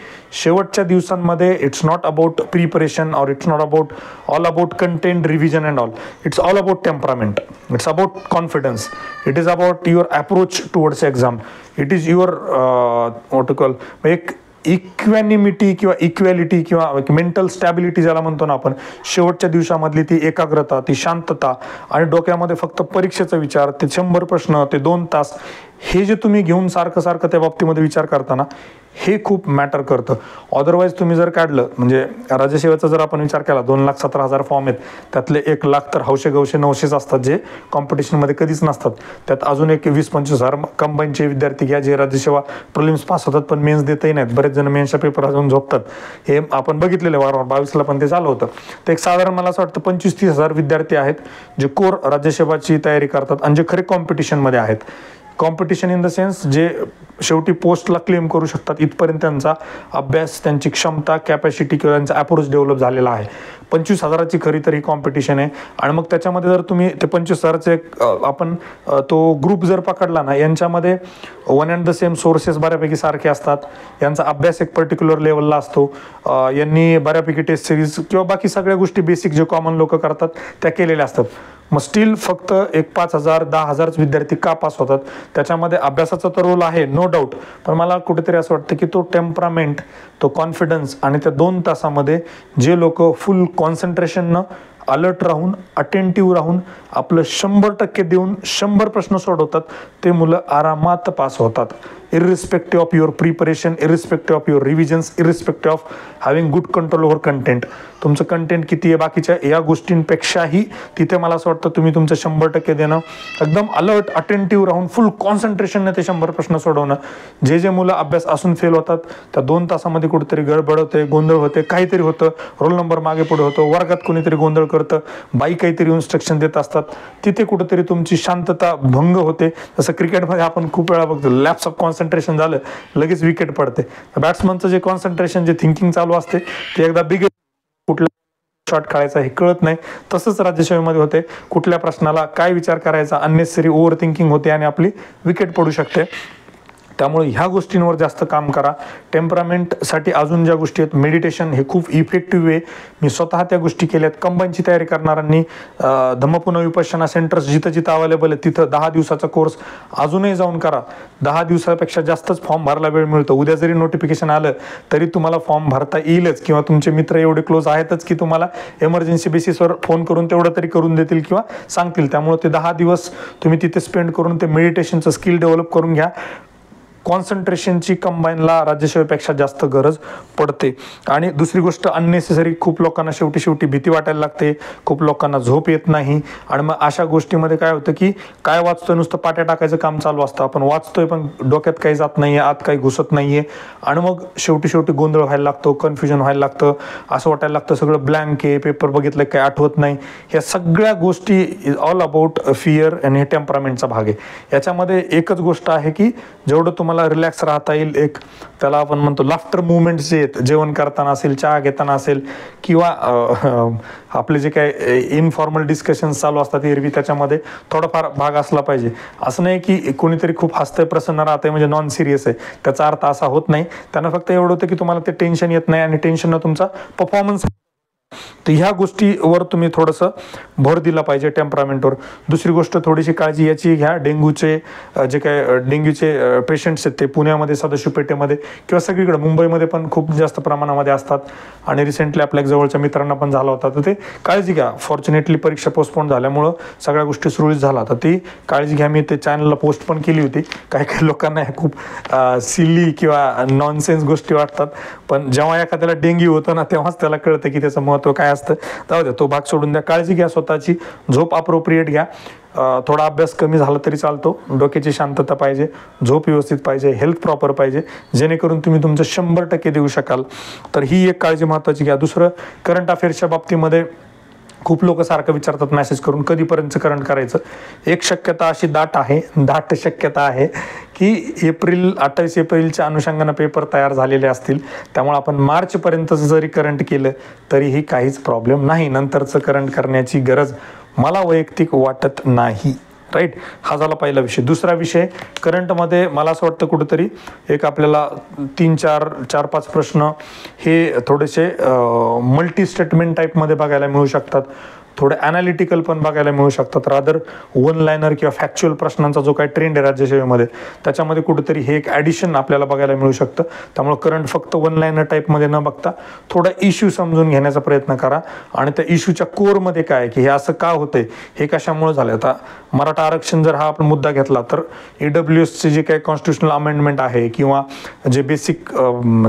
Speaker 1: शेवटच्या दिवसांमध्ये इट्स नॉट अबाउट प्रिपरेशन और it's not about all about content revision and all. It's all about temperament, it's about confidence, it is about your approach towards exam, it is your what to call एक equanimity किंवा equality किंवा mental stability ज्याला म्हणतो ना आपण. शेवटच्या दिवसामधली ती एकाग्रता, ती शांतता आणि डोक्यामध्ये फक्त परीक्षेचा विचार, ते 100 प्रश्न, ते 2 तास, हे जे तुम्ही घेऊन सारखं सारखं त्या बाबतीमध्ये विचार करताना हे खूप मॅटर करतं. अदरवाईज तुम्ही जर काढलं, म्हणजे राज्यसेवेचा जर आपण विचार केला, 2,17,000 फॉर्म आहेत, त्यातले 1,00,000 तर हौशे गवशे 900 असतात जे कॉम्पिटिशनमध्ये कधीच नसतात. त्यात अजून एक 20-25,000 कंबाईनचे विद्यार्थी घ्या जे राज्यसेवा प्रिलिम्स पास होतात पण मेन्स देतही नाहीत. बरेच जण मेन्सच्या पेपर अजून झोपतात, हे आपण बघितलेलं वारंवार. 22ला पण ते चालू होतं. तर एक साधारण मला असं वाटतं 25-30,000 विद्यार्थी आहेत जे कोर राज्यसेवाची तयारी करतात आणि जे खरे कॉम्पिटिशनमध्ये आहेत. कॉम्पिटिशन इन द सेन्स जे शेवटी पोस्टला क्लेम करू शकतात इथपर्यंत त्यांचा अभ्यास, त्यांची क्षमता, कॅपॅसिटी किंवा त्यांचा अप्रोच डेव्हलप झालेला आहे. 25,000ची खरी तर ही कॉम्पिटिशन आहे. आणि मग त्याच्यामध्ये जर तुम्ही ते 25,000चे आपण तो ग्रुप जर पकडला ना, यांच्यामध्ये one and the same sources बऱ्यापैकी सारखे असतात, यांचा अभ्यास एक पर्टिक्युलर लेवलला असतो, यांनी बऱ्यापैकी टेस्ट सिरीज किंवा बाकी सगळ्या गोष्टी बेसिक जे कॉमन लोक करतात त्या केलेल्या असतात. मग स्टील फक्त एक 5,000-10,000 विद्यार्थी का पास होतात? त्याच्यामध्ये अभ्यासाचा तर रोल आहे नो डाऊट, पण मला कुठेतरी असं वाटतं की तो टेम्परामेंट, तो कॉन्फिडन्स आणि त्या 2 तासामध्ये जे लोक फुल कॉन्सन्ट्रेशननं अलर्ट राहून, अटेंटिव्ह राहून आपलं 100% देऊन 100 प्रश्न सोडवतात ते मुलं आरामात पास होतात. Irrespective of your preparation, irrespective of your revisions, irrespective of having good control over content. तुमचं कंटेंट किती आहे बाकीच्या या गोष्टींपेक्षाही तिथे मला असं वाटतं तुम्ही तुमचं 100% देणं, एकदम अलर्ट अटेंटिव्ह राहून फुल कॉन्सन्ट्रेशनने ते 100 प्रश्न सोडवणं. जे मुलं अभ्यास असून फेल होतात त्या 2 तासामध्ये कुठेतरी गडबड होते, गोंधळ होते, काहीतरी होतं, रोल नंबर मागे पुढे होतो, वर्गात कोणीतरी गोंधळ करतं, बाई काहीतरी इन्स्ट्रक्शन देत असतात, तिथे कुठेतरी तुमची शांतता भंग होते. जसं क्रिकेटमध्ये आपण खूप वेळा बघतो, लॅप्स ऑफ कॉन्सन्ट्रेशन झालं लगेच विकेट पडते. बॅट्समनचं जे कॉन्सन्ट्रेशन, जे थिंकिंग चालू असते ते एकदा बिघड, कुठला शॉट खेळायचा हे कळत नाही. तसंच राज्यसेवेमध्ये होते, कुठल्या प्रश्नाला काय विचार करायचा, अननेसेसरी ओव्हर थिंकिंग होते आणि आपली विकेट पडू शकते. त्यामुळे ह्या गोष्टींवर जास्त काम करा. टेम्परामेंटसाठी अजून ज्या गोष्टी आहेत, मेडिटेशन हे खूप इफेक्टिव्ह आहे. मी स्वतः त्या गोष्टी केल्यात. कंबाईनची तयारी करणाऱ्यांनी धम्मपुना विपश्यना सेंटर्स जिथं जिथं अवेलेबल आहे तिथं 10 दिवसाचा कोर्स अजूनही जाऊन करा. 10 दिवसापेक्षा जास्तच फॉर्म भरायला वेळ मिळतो. उद्या जरी नोटिफिकेशन आलं तरी तुम्हाला फॉर्म भरता येईलच, किंवा तुमचे मित्र एवढे क्लोज आहेतच की तुम्हाला एमर्जन्सी बेसिसवर फोन करून तेवढं तरी करून देतील किंवा सांगतील. त्यामुळे ते 10 दिवस तुम्ही तिथे स्पेंड करून ते मेडिटेशनचं स्किल डेव्हलप करून घ्या. कॉन्सन्ट्रेशनची कंबाईनला राज्यसेवेपेक्षा जास्त गरज पडते. आणि दुसरी गोष्ट, अननेसेसरी खूप लोकांना शेवटी भीती वाटायला लागते, खूप लोकांना झोप येत नाही. आणि मग अशा गोष्टीमध्ये काय होतं की काय वाचतोय, नुसतं पाट्या टाकायचं काम चालू असतं. आपण वाचतोय पण डोक्यात काही जात नाहीये, आत काही घुसत नाहीये, आणि मग शेवटी गोंधळ व्हायला लागतो, कन्फ्युजन व्हायला लागतं, असं वाटायला लागतं सगळं ब्लँक आहे, पेपर बघितलं काही आठवत नाही. ह्या सगळ्या गोष्टी इज ऑल अबाउट फिअर आणि हे टेम्परामेंटचा भाग आहे. याच्यामध्ये एकच गोष्ट आहे की जेवढं तुम्हाला रिलॅक्स राहता येईल, एक त्याला आपण म्हणतो लाफ्टर मुवमेंट्स जे आहेत, जेवण करताना असेल, चहा घेताना असेल, किंवा आपले जे काय इनफॉर्मल डिस्कशन्स चालू असतात एरवी, त्याच्यामध्ये थोडाफार भाग असला पाहिजे. असं नाही की कोणीतरी खूप हसतंय, प्रसन्न राहतंय म्हणजे नॉन सिरियस आहे, त्याचा अर्थ असा होत नाही. त्यांना फक्त एवढं होतं की तुम्हाला ते टेन्शन येत नाही आणि टेन्शननं तुमचा परफॉर्मन्स. तर ह्या गोष्टीवर तुम्ही थोडंसं भर दिला पाहिजे, टेम्परामेंटवर. दुसरी गोष्ट थोडीशी काळजी याची घ्या, डेंग्यूचे जे काय डेंग्यूचे पेशंट्स आहेत ते पुण्यामध्ये, सदाशिवपेठेमध्ये किंवा सगळीकडे, मुंबईमध्ये पण खूप जास्त प्रमाणामध्ये असतात. आणि रिसेंटली आपल्या जवळच्या मित्रांना पण झाला होता. तर ते काळजी घ्या. फॉर्च्युनेटली परीक्षा पोस्टपोन झाल्यामुळं सगळ्या गोष्टी सुरळीत झाला, तर ती काळजी घ्या. मी ते चॅनलला पोस्ट पण केली होती. काही लोकांना ह्या खूप सिली किंवा नॉनसेन्स गोष्टी वाटतात, पण जेव्हा एखाद्याला डेंग्यू होतं ना तेव्हाच त्याला कळतं की त्याचं महत्त्व काय असतं. जाऊ द्या, तो भाग सोडून द्या. काळजी घ्या स्वतःची, झोप अप्रोप्रिएट घ्या. थोडा अभ्यास कमी झाला तरी चालतो, डोक्याची शांतता पाहिजे, झोप व्यवस्थित पाहिजे, हेल्थ प्रॉपर पाहिजे, जेणेकरून तुम्ही तुमचं 100% देऊ शकाल. तर ही एक काळजी महत्त्वाची घ्या. दुसरं, करंट अफेअर्सच्या बाबतीमध्ये खूप लोक सारखं विचारतात मेसेज करून कधीपर्यंत करंट करायचं. एक शक्यता अशी दाट शक्यता आहे की 28 एप्रिलच्या अनुषंगानं पेपर तयार झालेले असतील. त्यामुळे आपण मार्चपर्यंतच जरी करंट केलं तरीही काहीच प्रॉब्लेम नाही. नंतरचं करंट करण्याची गरज मला वैयक्तिक वाटत नाही. राईट, हा झाला पहिला विषय. दुसरा विषय, करंटमध्ये मला असं वाटतं कुठंतरी एक आपल्याला 4-5 प्रश्न हे थोडेसे मल्टी स्टेटमेंट टाईपमध्ये बघायला मिळू शकतात, थोडे ॲनालिटिकल पण बघायला मिळू शकतात. रादर वन लायनर किंवा फॅक्च्युअल प्रश्नांचा जो काही ट्रेंड आहे राज्यसेवेमध्ये, त्याच्यामध्ये कुठेतरी हे एक ॲडिशन आपल्याला बघायला मिळू शकतं. त्यामुळे करंट फक्त वन लायनर टाईपमध्ये न बघता थोडा इश्यू समजून घेण्याचा प्रयत्न करा, आणि त्या इश्यूच्या कोरमध्ये काय आहे की हे असं का होतंय, हे कशामुळे झालं. आता मराठा आरक्षण जर हा आपण मुद्दा घेतला तर EWSचे जे काही कॉन्स्टिट्युशनल अमेंडमेंट आहे किंवा जे बेसिक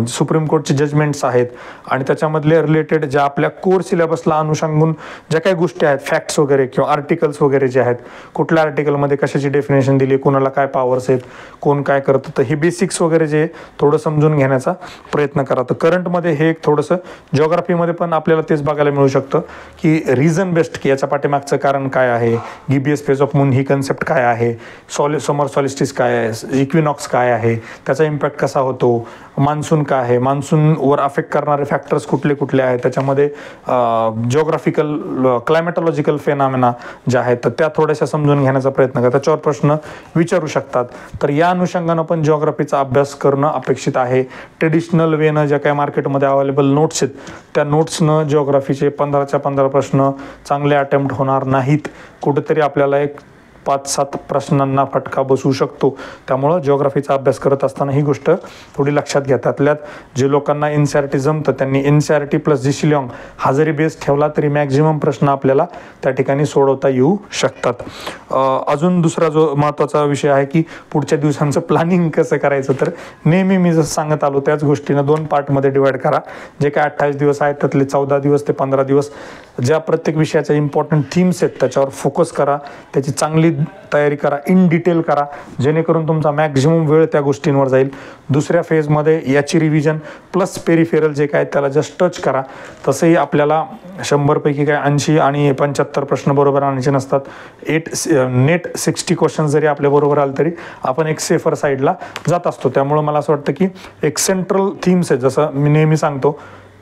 Speaker 1: सुप्रीम कोर्टचे जजमेंट्स आहेत आणि त्याच्यामधले रिलेटेड ज्या आपल्या कोर सिलेबसला अनुषंगून ज्या काही गोष्टी आहेत, फॅक्ट्स वगैरे किंवा आर्टिकल्स वगैरे जे आहेत, कुठल्या आर्टिकलमध्ये कशाची डेफिनेशन दिली, कोणाला काय पॉवर्स आहेत, कोण काय करतं, तर हे बेसिक्स वगैरे जे थोडं समजून घेण्याचा प्रयत्न करा. तर करंटमध्ये हे एक थोडंसं, जिओग्राफीमध्ये पण आपल्याला तेच बघायला मिळू शकतं की रिझन बेस्ड, की याच्या पाठीमागचं कारण काय आहे, गिबियस फेज ऑफ मून ही कन्सेप्ट काय आहे, समर सॉलिस्टिस काय आहे, इक्विनॉक्स काय आहे, त्याचा इम्पॅक्ट कसा होतो, मान्सून काय आहे, मान्सूनवर अफेक्ट करणारे फॅक्टर्स कुठले कुठले आहेत, त्याच्यामध्ये जिओग्राफिकल क्लायमेटॉलॉजिकल फेनामेना ज्या आहेत तर त्या थोड्याशा समजून घेण्याचा प्रयत्न करा. त्याच्यावर प्रश्न विचारू शकतात. तर या अनुषंगानं पण जिओग्राफीचा अभ्यास करणं अपेक्षित आहे. ट्रेडिशनल वेनं ज्या काही मार्केटमध्ये अवेलेबल नोट्स आहेत त्या नोट्सनं जिओग्राफीचे 15च्या 15 प्रश्न चांगले अटेम्प्ट होणार नाहीत. कुठेतरी आपल्याला एक 5-7 प्रश्नांना फटका बसू शकतो. त्यामुळं जिओग्राफीचा अभ्यास करत असताना ही गोष्ट थोडी लक्षात घ्या. त्यातल्यात जे लोकांना NCERT जमतं त्यांनी NCERT प्लस जी शिलाँग हा जरी बेस ठेवला तरी मॅक्झिमम प्रश्न आपल्याला त्या ठिकाणी सोडवता येऊ शकतात. अजून दुसरा जो महत्त्वाचा विषय आहे की पुढच्या दिवसांचं प्लॅनिंग कसं करायचं, तर नेहमी मी जसं सांगत आलो त्याच गोष्टीनं 2 पार्टमध्ये डिवाईड करा. जे काय 28 दिवस आहेत त्यातले 14 दिवस ते 15 दिवस ज्या प्रत्येक विषयाच्या इम्पॉर्टंट थीम्स आहेत त्याच्यावर फोकस करा, त्याची चांगली तयारी करा, इन डिटेल करा, जेणेकरून तुमचा मॅक्झिमम वेळ त्या गोष्टींवर जाईल. दुसऱ्या फेजमध्ये याची रिव्हिजन प्लस पेरिफेरल जे काय त्याला जस्ट टच करा. तसंही आपल्याला 100 पैकी काय 80 आणि 75 प्रश्न बरोबर आणायचे नसतात. नेट 60 क्वेश्चन जरी आपल्या बरोबर आले तरी आपण एक सेफर साईडला जात असतो. त्यामुळं मला असं वाटतं की एक सेंट्रल थीम्स आहे, जसं मी नेहमी सांगतो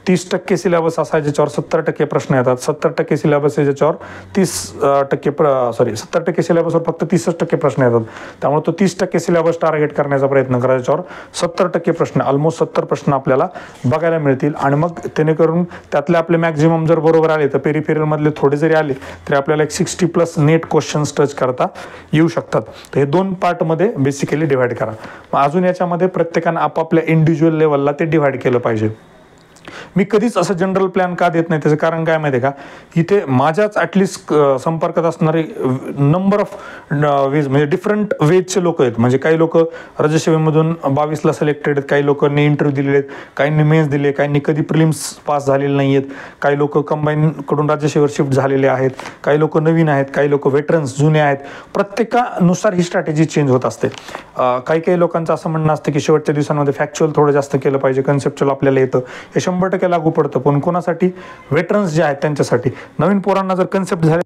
Speaker 1: 30% सिलेबस असा ज्याच्यावर 70% प्रश्न येतात, 70% सिलेबस आहे ज्याच्यावर 70% सिलेबसवर फक्त 30% प्रश्न येतात. त्यामुळे तो 30% सिलेबस टार्गेट करण्याचा प्रयत्न करा, ज्याच्यावर 70% प्रश्न ऑलमोस्ट 70 प्रश्न आपल्याला बघायला मिळतील. आणि मग जेणेकरून त्यातले आपले मॅक्झिमम जर बरोबर आले तर पेरिफेरलमधले थोडे जरी आले तरी आपल्याला एक 60+ नेट क्वेश्चन्स टच करता येऊ शकतात. तर हे 2 पार्टमध्ये बेसिकली डिव्हाइड करा. मग अजून याच्यामध्ये प्रत्येकानं आपापल्या इंडिव्हिज्युअल लेवलला ते डिव्हाइड केलं पाहिजे. मी कधीच असं जनरल प्लॅन का देत नाही, त्याचं कारण काय माहिती आहे का, इथे माझ्याच ॲटलिस्ट संपर्कात असणारे नंबर ऑफ वेज म्हणजे डिफरंट वेजचे लोक आहेत. म्हणजे काही लोक राज्यसेवेमधून 22ला सिलेक्टेड आहेत, काही लोकांनी इंटरव्ह्यू दिलेले आहेत, काहींनी मेन्स दिले, काहींनी कधी प्रिलिम्स पास झालेले नाही आहेत, काही लोक कंबाईनकडून राज्यसेवेवर शिफ्ट झालेले आहेत, काही लोक नवीन आहेत, काही लोक वेटरन्स जुने आहेत. प्रत्येकानुसार ही स्ट्रॅटेजी चेंज होत असते. काही लोकांचं असं म्हणणं असतं की शेवटच्या दिवसांमध्ये फॅक्च्युअल थोडं जास्त केलं पाहिजे, कन्सेप्च्युअल आपल्याला येतं, हे 100% लागू पडतं. पण कोणासाठी, वेटरन्स जे आहेत त्यांच्यासाठी. नवीन पोरांना जर कन्सेप्ट झाले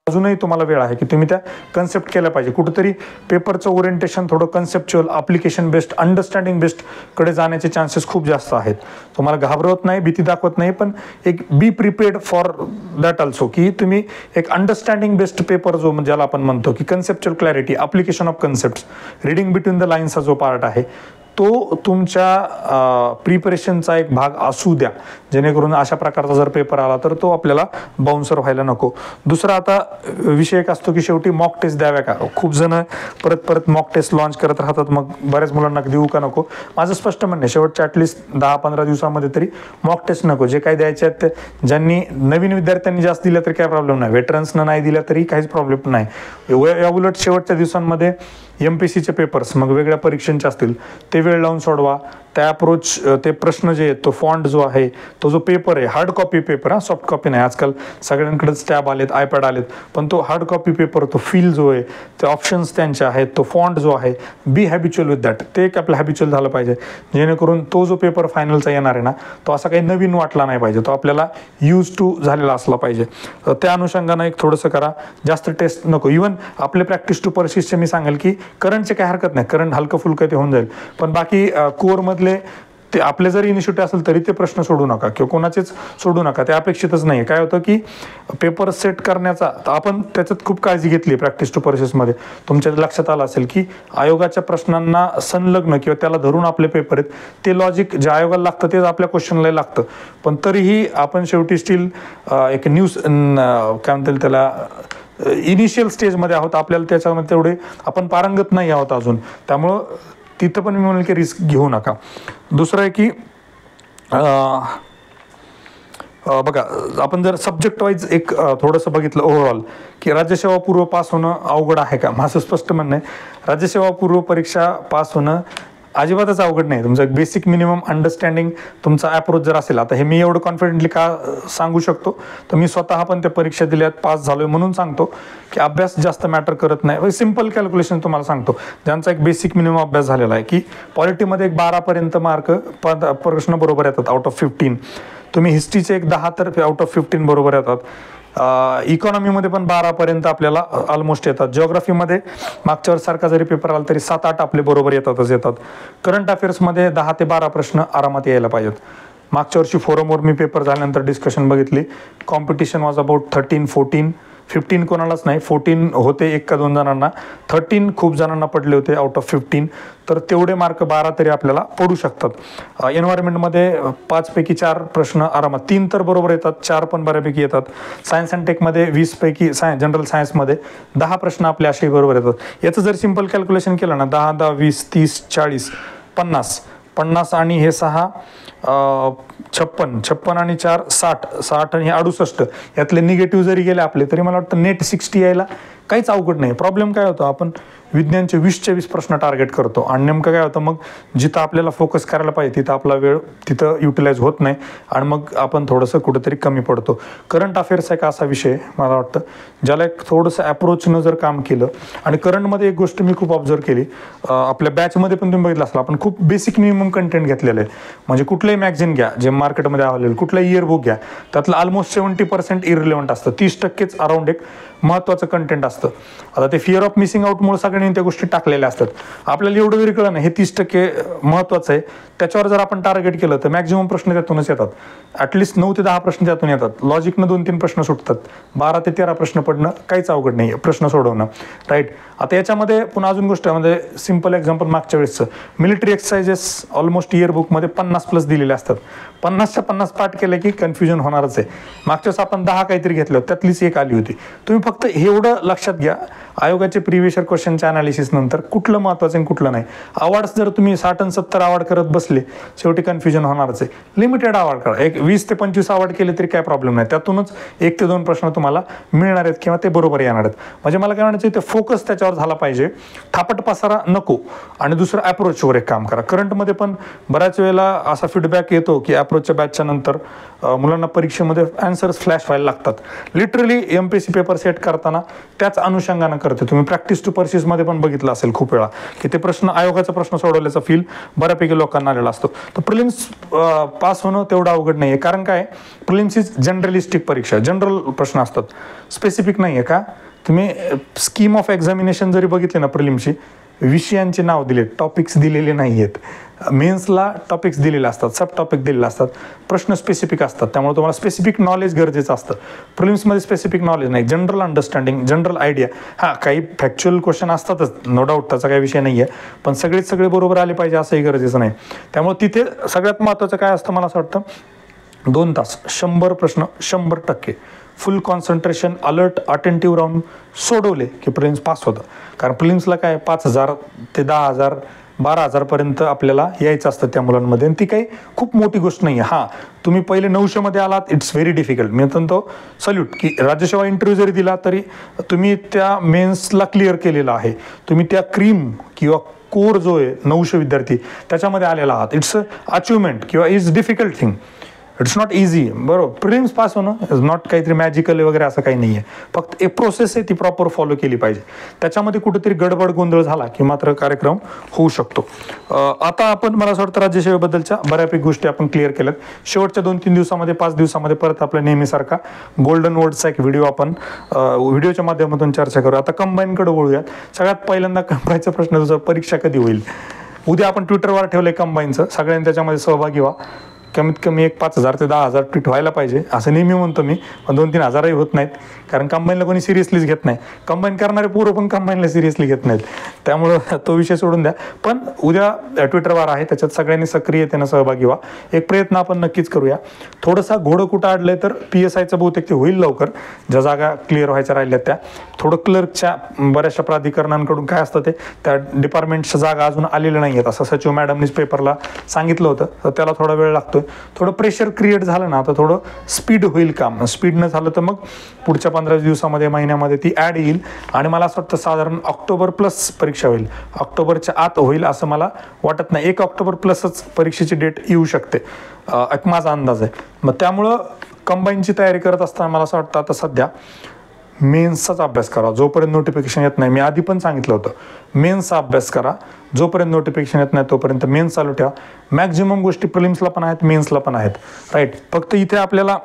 Speaker 1: अजूनही तुम्हाला वेळ आहे की तुम्ही त्या कन्सेप्ट केल्या पाहिजे. कुठेतरी पेपरचं ओरिएंटेशन थोडं conceptual, application based, understanding based कडे जाण्याचे चान्सेस खूप जास्त आहेत. तुम्हाला घाबरवत नाही, भीती दाखवत नाही, पण एक बी प्रिपेअर्ड फॉर दॅट ऑल्सो, की तुम्ही एक अंडरस्टँडिंग बेस्ड पेपर जो ज्याला आपण म्हणतो की conceptual clarity, application of concepts, reading between the लाईन्सचा जो पार्ट आहे तो तुमच्या प्रिपरेशनचा एक भाग असू द्या, जेणेकरून अशा प्रकारचा जर पेपर आला तर तो आपल्याला बाउन्सर व्हायला नको. दुसरा आता विषय एक असतो की शेवटी मॉक टेस्ट द्याव्या का. खूप जण परत मॉक टेस्ट लॉन्च करत राहतात, मग बऱ्याच मुलांना देऊ का नको. माझं स्पष्ट म्हणणं आहे शेवटच्या ॲटलिस्ट 10-15 दिवसामध्ये तरी मॉक टेस्ट नको. जे काही द्यायचे आहेत ते ज्यांनी नवीन विद्यार्थ्यांनी जास्त दिलं तरी काही प्रॉब्लेम नाही, वेटरन्सनं नाही दिल्या तरी काहीच प्रॉब्लेम नाही. या उलट शेवटच्या दिवसांमध्ये MPSCचे पेपर्स मग वेगळ्या परीक्षांचे असतील ते वेळ लावून सोडवा. त्या अप्रोच ते प्रश्न जे आहेत, तो फॉन्ट जो आहे, तो जो पेपर आहे, hard copy paper, soft copy नाही. आजकाल सगळ्यांकडेच टॅब आलेत, आयपॅड आलेत, पण तो हार्ड कॉपी पेपर, तो फील जो आहे, ते ऑप्शन्स त्यांचे आहेत, तो फॉन्ट जो आहे, बी हॅबिच्युअल विथ दॅट. ते एक आपलं हॅबिच्युअल झालं पाहिजे, जेणेकरून तो जो पेपर फायनलचा येणार आहे ना तो असा काही नवीन वाटला नाही पाहिजे, तो आपल्याला यूज टू झालेला असला पाहिजे. त्या अनुषंगानं एक थोडंसं करा, जास्त टेस्ट नको. इव्हन आपले प्रॅक्टिस टू पर्सिस्टचे मी सांगेल की करंटचे काही हरकत नाही, करंट हलकं फुलकं ते होऊन जाईल, पण बाकी कोअरमधले ते आपले जरी इनिशिएटिव्ह असेल तरी ते प्रश्न सोडू नका किंवा कोणाचेच सोडू नका, ते अपेक्षितच नाही. काय होतं की पेपर सेट करण्याचा आपण त्याच्यात खूप काळजी घेतली प्रॅक्टिस टू पर्सेसमध्ये. तुमच्या लक्षात आलं असेल की आयोगाच्या प्रश्नांना संलग्न किंवा त्याला धरून आपले पेपर आहेत, ते लॉजिक जे आयोगाला लागतं तेच आपल्या क्वेश्चनला लागतं. पण तरीही आपण शेवटी स्टील एक न्यूज काय म्हणतील त्याला इनिशियल स्टेजमध्ये आहोत, आपल्याला त्याच्यामध्ये तेवढे आपण पारंगत नाही आहोत अजून. त्यामुळं तिथं पण मी म्हणेल की रिस्क घेऊ नका. दुसरं आहे की बघा, आपण जर सब्जेक्ट वाईज एक थोडंसं बघितलं ओव्हरऑल की राज्यसेवा पूर्व पास होणं अवघड आहे का, माझं स्पष्ट म्हणणं आहे राज्यसेवा पूर्व परीक्षा पास होणं अजिबातच अवघड नाही. तुमचं एक बेसिक मिनिमम अंडरस्टँडिंग तुमचा अप्रोच जर असेल, आता हे मी एवढं कॉन्फिडेंटली का सांगू शकतो तर मी स्वतः पण त्या परीक्षा दिल्यात, पास झालोय, म्हणून सांगतो की अभ्यास जास्त मॅटर करत नाही. सिम्पल कॅल्क्युलेशन तुम्हाला सांगतो, ज्यांचा एक बेसिक मिनिमम अभ्यास झालेला आहे की पॉलिटीमध्ये एक 12पर्यंत मार्क प्रश्न बरोबर येतात आउट ऑफ 15. तुम्ही हिस्ट्रीचे एक 10 तर आउट ऑफ 15 बरोबर येतात. इकॉनॉमीमध्ये पण 12पर्यंत आपल्याला ऑलमोस्ट येतात. जिओग्राफीमध्ये मागच्या वर्षासारखा जरी पेपर आला तरी 7-8 आपले बरोबर येतात. करंट अफेअर्समध्ये 10 ते 12 प्रश्न आरामात यायला पाहिजेत. मागच्या वर्षी फोरमवर मी पेपर झाल्यानंतर डिस्कशन बघितली, कॉम्पिटिशन वॉज अबाउट 13-14, 15 कोणालाच नाही, 14 होते 1 का 2 जणांना, 13 खूप जणांना पडले होते आउट ऑफ 15. तर तेवढे मार्क 12 तरी आपल्याला पडू शकतात. एन्व्हायरमेंटमध्ये 5 पैकी 4 प्रश्न आरामात, 3 तर बरोबर येतात, 4 पण बऱ्यापैकी येतात. सायन्स अँड टेकमध्ये 20 पैकी जनरल सायन्समध्ये 10 प्रश्न आपले असे बरोबर येतात. याचं जर सिंपल कॅल्क्युलेशन केलं ना, 10 10 20 30 40 50 50 आणि हे 6 56 56 आणि 4 60 60 आणि 68 यातले निगेटिव्ह जरी गेले आपले तरी मला वाटतं नेट 60 यायला काहीच अवघड नाही. प्रॉब्लेम काय होतो, आपण विज्ञानचे 20चे 20 प्रश्न टार्गेट करतो आणि नेमकं काय होतं, मग जिथं आपल्याला फोकस करायला पाहिजे तिथं आपला वेळ तिथं युटिलाइज होत नाही आणि मग आपण थोडंसं कुठंतरी कमी पडतो. करंट अफेअर्स एक असा विषय मला वाटतं ज्याला एक थोडंसं ॲप्रोचनं जर काम केलं. आणि करंटमध्ये एक गोष्ट मी खूप ऑब्झर्व केली, आपल्या बॅचमध्ये पण तुम्ही बघितलं असाल, आपण खूप बेसिक मिनिमम कंटेंट घेतलेलं आहे. म्हणजे कुठलंही मॅगझिन घ्या जे मार्केटमध्ये अवेलेबल, कुठलाही इयरबुक घ्या, त्यातलं ऑलमोस्ट 70% इरिलेव्हंट असतं, 30%च अराउंड एक महत्त्वाचं कंटेंट असतं. आता ते फिअर ऑफ मिसिंग आउटमुळे सगळ्यांनी त्या गोष्टी टाकलेल्या असतात. आपल्याला एवढं जरी कळलं नाही हे 30% महत्त्वाचं आहे, त्याच्यावर जर आपण टार्गेट केलं तर मॅक्झिमम प्रश्न त्यातूनच येतात. ॲटलिस्ट 9 ते 10 प्रश्न त्यातून येतात. लॉजिकनं 2-3 प्रश्न सुटतात. 12 ते 13 प्रश्न पडणं काहीच अवघड नाही प्रश्न सोडवणं, राईट. आता याच्यामध्ये पुन्हा अजून गोष्ट म्हणजे सिम्पल एक्झाम्पल मागच्या वेळेसचं मिलिटरी एक्सरसाइजेस ऑलमोस्ट इयरबुकमध्ये 50+ दिलेले असतात. 50च्या 50 पाठ केले की कन्फ्युजन होणारच आहे. मागच्या वेळेस आपण 10 काहीतरी घेतलं त्यातलीच एक आली होती. तुम्ही फक्त एवढं लक्षात घ्या, आयोगाचे प्रिव्हियस इयर क्वेश्चनच्या अनालिसिस नंतर कुठलं महत्त्वाचं आणि कुठलं नाही. अवॉर्ड्स जर तुम्ही 60 आणि 70 अवॉर्ड करत बसले शेवटी कन्फ्युजन होणारच आहे. लिमिटेड अवॉर्ड करा, एक 20 ते 25 अवॉर्ड केले तरी काय प्रॉब्लेम नाही, त्यातूनच 1 ते 2 प्रश्न तुम्हाला मिळणार आहेत किंवा ते बरोबर येणार आहेत. म्हणजे मला काय म्हणायचं, ते फोकस त्याच्यावर झाला पाहिजे, थापट पसारा नको. आणि दुसरं ॲप्रोचवर एक काम करा. करंटमध्ये पण बऱ्याच वेळेला असा फीडबॅक येतो की ॲप्रोचच्या बॅचच्या नंतर मुलांना परीक्षेमध्ये आन्सर्स फ्लॅश व्हायला लागतात. लिटरली MPSC पेपर सेट करताना त्याच अनुषंगानं करते. तुम्ही प्रॅक्टिस टू पर्सिसमध्ये पण बघितलं असेल खूप वेळा की ते प्रश्न आयोगाचा प्रश्न सोडवल्याचा फील बऱ्यापैकी लोकांना आलेला असतो. तर प्रिलिम्स पास होणं तेवढं अवघड नाही आहे, कारण काय प्रिलिम्स इज जनरलिस्टिक परीक्षा, जनरल प्रश्न असतात, स्पेसिफिक नाही आहे. का तुम्ही स्कीम ऑफ एक्झामिनेशन जरी बघितले ना प्रिलिम्सची, विषयांचे नाव दिले, टॉपिक्स दिलेले नाही आहेत. मेन्सला टॉपिक्स दिलेले असतात, सब टॉपिक दिलेले असतात, प्रश्न स्पेसिफिक असतात, त्यामुळे तुम्हाला स्पेसिफिक नॉलेज गरजेचं असतं. प्रिलिम्समध्ये स्पेसिफिक नॉलेज नाही, जनरल अंडरस्टँडिंग, जनरल आयडिया. हां, काही फॅक्च्युअल क्वेश्चन असतातच, नो डाऊट, त्याचा काही विषय नाही आहे, पण सगळे बरोबर आले पाहिजे असंही गरजेचं नाही. त्यामुळे तिथे सगळ्यात महत्त्वाचं काय असतं मला असं वाटतं, 2 तास 100 प्रश्न 100% फुल कॉन्सन्ट्रेशन, अलर्ट, अटेंटिव्ह राहून सोडवले की प्रिलिम्स पास होतं. कारण प्रिलिम्सला काय 5,000 ते 10,000 12,000 आपल्याला यायचं असतं त्या मुलांमध्ये, आणि ती काही खूप मोठी गोष्ट नाही आहे. हां, तुम्ही पहिले 900 आलात, इट्स व्हेरी डिफिकल्ट. मी म्हणतो सल्यूट की राज्यसेवा इंटरव्ह्यू जरी दिला तरी तुम्ही त्या मेन्सला क्लिअर केलेला आहे, तुम्ही त्या क्रीम किंवा कोर जो आहे 900 विद्यार्थी त्याच्यामध्ये आलेला आहात. इट्स अ अचिव्हमेंट किंवा is difficult thing, it's not easy. बरोबर, प्रिलिम्स पास होणं इज नॉट काहीतरी मॅजिकल वगैरे असं काही नाही आहे, फक्त एक प्रोसेस आहे ती प्रॉपर फॉलो केली पाहिजे. त्याच्यामध्ये कुठेतरी गडबड गोंधळ झाला की मात्र कार्यक्रम होऊ शकतो. आता आपण मला असं वाटतं राज्यसेवेबद्दलच्या बऱ्यापैकी गोष्टी आपण क्लिअर केल्यात. शेवटच्या 2-3 दिवसामध्ये 5 दिवसामध्ये परत आपल्या नेहमीसारखा गोल्डन वर्डचा एक व्हिडिओ आपण व्हिडिओच्या माध्यमातून चर्चा करू. आता कंबाईनकडे वळूयात. सगळ्यात पहिल्यांदा कंबाईनचा प्रश्न तुझा, परीक्षा कधी होईल? उद्या आपण ट्विटरवर ठेवलंय कंबाईनचं, सगळ्यांनी त्याच्यामध्ये सहभागी व्हा. कमीत कमी एक 5,000 ते 10,000 ट्वीट व्हायला पाहिजे असं नेहमी म्हणतो मी, पण 2-3 हजारही होत नाहीत, कारण कंबाईनला कोणी सिरियसलीच घेत नाही. कंबाईन करणारे पोरं पण कंबाईनला सिरियसली घेत नाहीत, त्यामुळं तो विषय सोडून द्या. पण उद्या ट्विटरवर आहे, त्याच्यात सगळ्यांनी सक्रियतेनं सहभागी व्हा. एक प्रयत्न आपण नक्कीच करूया. थोडंसा घोडं कुठं अडलंय तर PSIचं बहुतेक ते होईल लवकर, ज्या जागा क्लिअर व्हायच्या राहिल्यात त्या. थोडं क्लर्कच्या बऱ्याचशा प्राधिकरणांकडून काय असतं ते त्या डिपार्टमेंटच्या जागा अजून आलेल्या नाही आहेत असं सचिव मॅडमनीच पेपरला सांगितलं होतं, तर त्याला थोडा वेळ लागतो. थोडं प्रेशर क्रिएट झालं ना, आता थोडं स्पीड होईल काम. स्पीड न झालं तर मग पुढच्या 15 दिवसामध्ये महिन्यामध्ये ती ॲड येईल आणि मला असं वाटतं साधारण ऑक्टोबर प्लस परीक्षा होईल, ऑक्टोबरच्या आत होईल असं मला वाटत नाही. 1 ऑक्टोबर प्लसच परीक्षेची डेट येऊ शकते, एक माझा अंदाज आहे. मग त्यामुळं कंबाईनची तयारी करत असताना मला असं वाटतं आता सध्या मेन्सचाच अभ्यास करा जोपर्यंत नोटिफिकेशन येत नाही. मी आधी पण सांगितलं होतं, मेन्सचा अभ्यास करा, जोपर्यंत नोटिफिकेशन येत नाही तोपर्यंत मेन्स चालू ठेवा. मॅक्झिमम गोष्टी प्रिलिम्सला पण आहेत, मेन्सला पण आहेत, राईट. फक्त इथे आपल्याला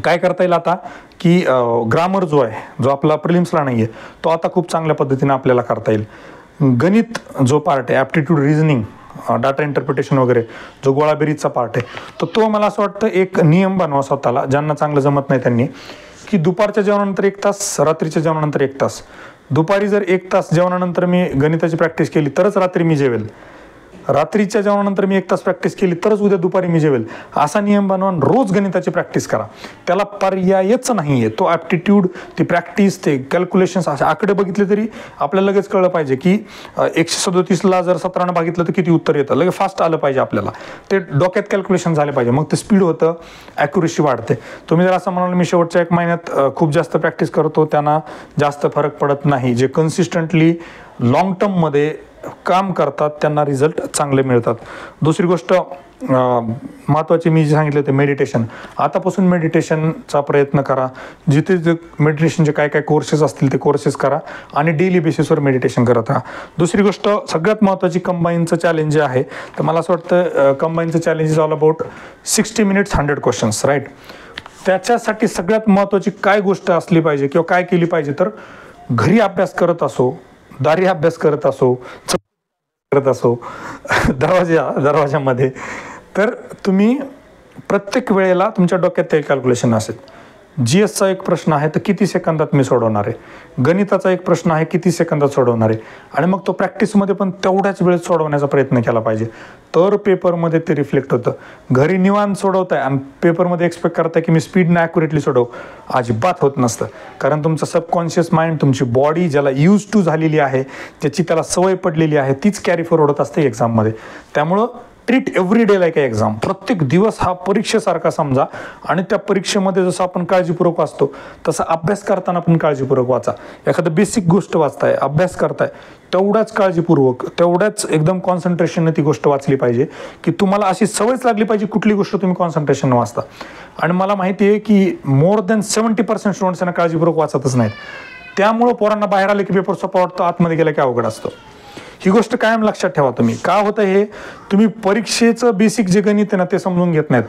Speaker 1: काय करता येईल आता की ग्रामर जो आहे, जो आपला प्रिलिम्सला नाही आहे, तो आता खूप चांगल्या पद्धतीने आपल्याला करता येईल. गणित जो पार्ट आहे, ॲप्टिट्यूड, रिझनिंग, डाटा इंटरप्रिटेशन वगैरे जो गोळाबेरीजचा पार्ट आहे, तर तो मला असं वाटतं एक नियम बनवा स्वतःला, ज्यांना चांगलं जमत नाही त्यांनी. की दुपारच्या जेवणानंतर 1 तास, रात्रीच्या जेवणानंतर 1 तास. दुपारी जर 1 तास जेवणानंतर मी गणिताची प्रॅक्टिस केली तरच रात्री मी जेवेल. रात्रीच्या जेवणानंतर मी 1 तास प्रॅक्टिस केली तरच उद्या दुपारी मी जेवेल. असा नियम बनवून रोज गणिताची प्रॅक्टिस करा. त्याला पर्यायच नाही आहे. तो ॲप्टिट्यूड, ती प्रॅक्टिस, ते कॅल्क्युलेशन्स, असे आकडे बघितले तरी आपल्याला लगेच कळलं पाहिजे की 137ला जर 17ने भागितलं तर किती उत्तर येतं. लगेच फास्ट आलं पाहिजे आपल्याला. ते डोक्यात कॅल्क्युलेशन झाले पाहिजे. मग ते स्पीड होतं, ॲक्युरेसी वाढते. तुम्ही जर असं म्हणाल मी शेवटच्या 1 महिन्यात खूप जास्त प्रॅक्टिस करतो, त्यांना जास्त फरक पडत नाही. जे कन्सिस्टंटली लॉंग टर्ममध्ये काम करतात त्यांना रिझल्ट चांगले मिळतात. दुसरी गोष्ट महत्त्वाची मी जे सांगितले ते मेडिटेशन. आतापासून मेडिटेशनचा प्रयत्न करा. जिथे जे मेडिटेशनचे काय काय कोर्सेस असतील ते कोर्सेस करा आणि डेली बेसिसवर मेडिटेशन करत राहा. दुसरी गोष्ट सगळ्यात महत्त्वाची कंबाईनचं चॅलेंज जे आहे, तर मला असं वाटतं कंबाईनचं challenge is all about 60 minutes 100 questions, right. त्याच्यासाठी सगळ्यात महत्त्वाची काय गोष्ट असली पाहिजे किंवा काय केली पाहिजे, तर घरी अभ्यास करत असो, दारी अभ्यास करत असो, करत असो, दरवाजामध्ये, तर तुम्ही प्रत्येक वेळेला तुमच्या डोक्यात ते कॅल्क्युलेशन असेल. GSचा एक प्रश्न आहे तर किती सेकंदात मी सोडवणार आहे. गणिताचा एक प्रश्न आहे किती सेकंदात सोडवणार आहे. आणि मग तो प्रॅक्टिसमध्ये पण तेवढ्याच वेळेत सोडवण्याचा प्रयत्न केला पाहिजे. तर पेपरमध्ये ते रिफ्लेक्ट होतं. घरी निवांत सोडवताय आणि पेपरमध्ये एक्सपेक्ट करताय की मी स्पीडनं ॲक्युरेटली सोडवू, अजिबात होत नसतं. कारण तुमचं सबकॉन्शियस माइंड, तुमची बॉडी ज्याला यूज टू झालेली आहे, ज्याची त्याला सवय पडलेली आहे, तीच कॅरी फॉरवर्ड होत असते एक्झाममध्ये. त्यामुळं treat every day like a exam. प्रत्येक दिवस हा परीक्षेसारखा समजा आणि त्या परीक्षेमध्ये जसं आपण काळजीपूर्वक वाचतो तसं अभ्यास करताना पण काळजीपूर्वक वाचा. एखादं बेसिक गोष्ट वाचताय, अभ्यास करताय, तेवढ्याच काळजीपूर्वक, तेवढ्याच एकदम कॉन्सन्ट्रेशनने ती गोष्ट वाचली पाहिजे की तुम्हाला अशी सवयच लागली पाहिजे कुठली गोष्ट तुम्ही कॉन्सन्ट्रेशन वाचता. आणि मला माहिती आहे की मोर दॅन 70% स्टुडंट्स यांना काळजीपूर्वक वाचतच नाहीत. त्यामुळं पोरांना बाहेर आले की पेपर सोपा वाटतो, आतमध्ये गेला की अवघड असतो. ही गोष्ट कायम लक्षात ठेवा तुम्ही. का होतं हे, तुम्ही परीक्षेचं बेसिक जे गणित आहे ना ते समजून घेत नाहीत.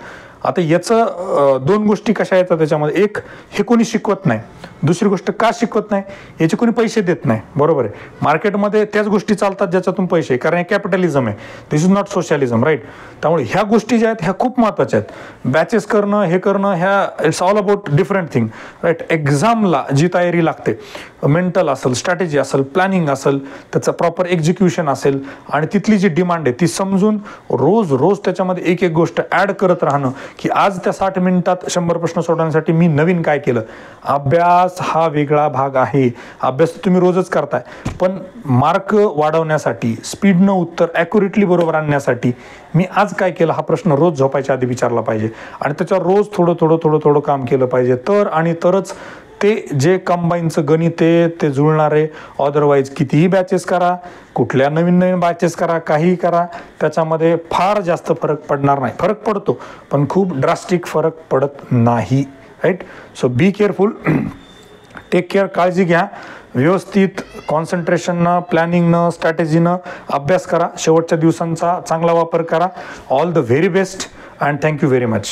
Speaker 1: आता याचं 2 गोष्टी कशा येतात त्याच्यामध्ये. एक, हे कोणी शिकवत नाही. दुसरी गोष्ट, का शिकवत नाही, याचे कोणी पैसे देत नाही. बरोबर आहे. मार्केटमध्ये त्याच गोष्टी चालतात ज्याच्यातून पैसे, कारण हे कॅपिटलिझम आहे, दिस इज नॉट सोशलिझम, राईट. त्यामुळे ह्या गोष्टी ज्या आहेत ह्या खूप महत्त्वाच्या आहेत. बॅचेस करणं, हे करणं, ह्या it's all about different thing, right. एक्झामला जी तयारी लागते, मेंटल असेल, स्ट्रॅटेजी असेल, प्लॅनिंग असेल, त्याचं प्रॉपर एक्झिक्युशन असेल आणि तिथली जी डिमांड आहे ती समजून रोज रोज त्याच्यामध्ये एक एक गोष्ट ॲड करत राहणं की आज त्या 60 मिनिटात 100 प्रश्न सोडवण्यासाठी मी नवीन काय केलं. अभ्यास हा वेगळा भाग आहे. अभ्यास तुम्ही रोजच करताय, पण मार्क वाढवण्यासाठी, स्पीडनं उत्तर ॲक्युरेटली बरोबर आणण्यासाठी मी आज काय केलं हा प्रश्न रोज झोपायच्या आधी विचारला पाहिजे आणि त्याच्यावर रोज थोडं थोडं थोडं थोडं काम केलं पाहिजे. तर आणि तरच ते जे कंबाईनचं गणित आहे ते जुळणार आहे. अदरवाईज कितीही बॅचेस करा, कुठल्या नवीन नवीन बॅचेस करा, काहीही करा, त्याच्यामध्ये फार जास्त फरक पडणार नाही. फरक पडतो पण खूप ड्रास्टिक फरक पडत नाही, right. So be careful, take care, काळजी घ्या. व्यवस्थित कॉन्सन्ट्रेशननं, प्लॅनिंगनं, स्ट्रॅटेजीनं अभ्यास करा. शेवटच्या दिवसांचा चांगला वापर करा. All the very best and thank you very much.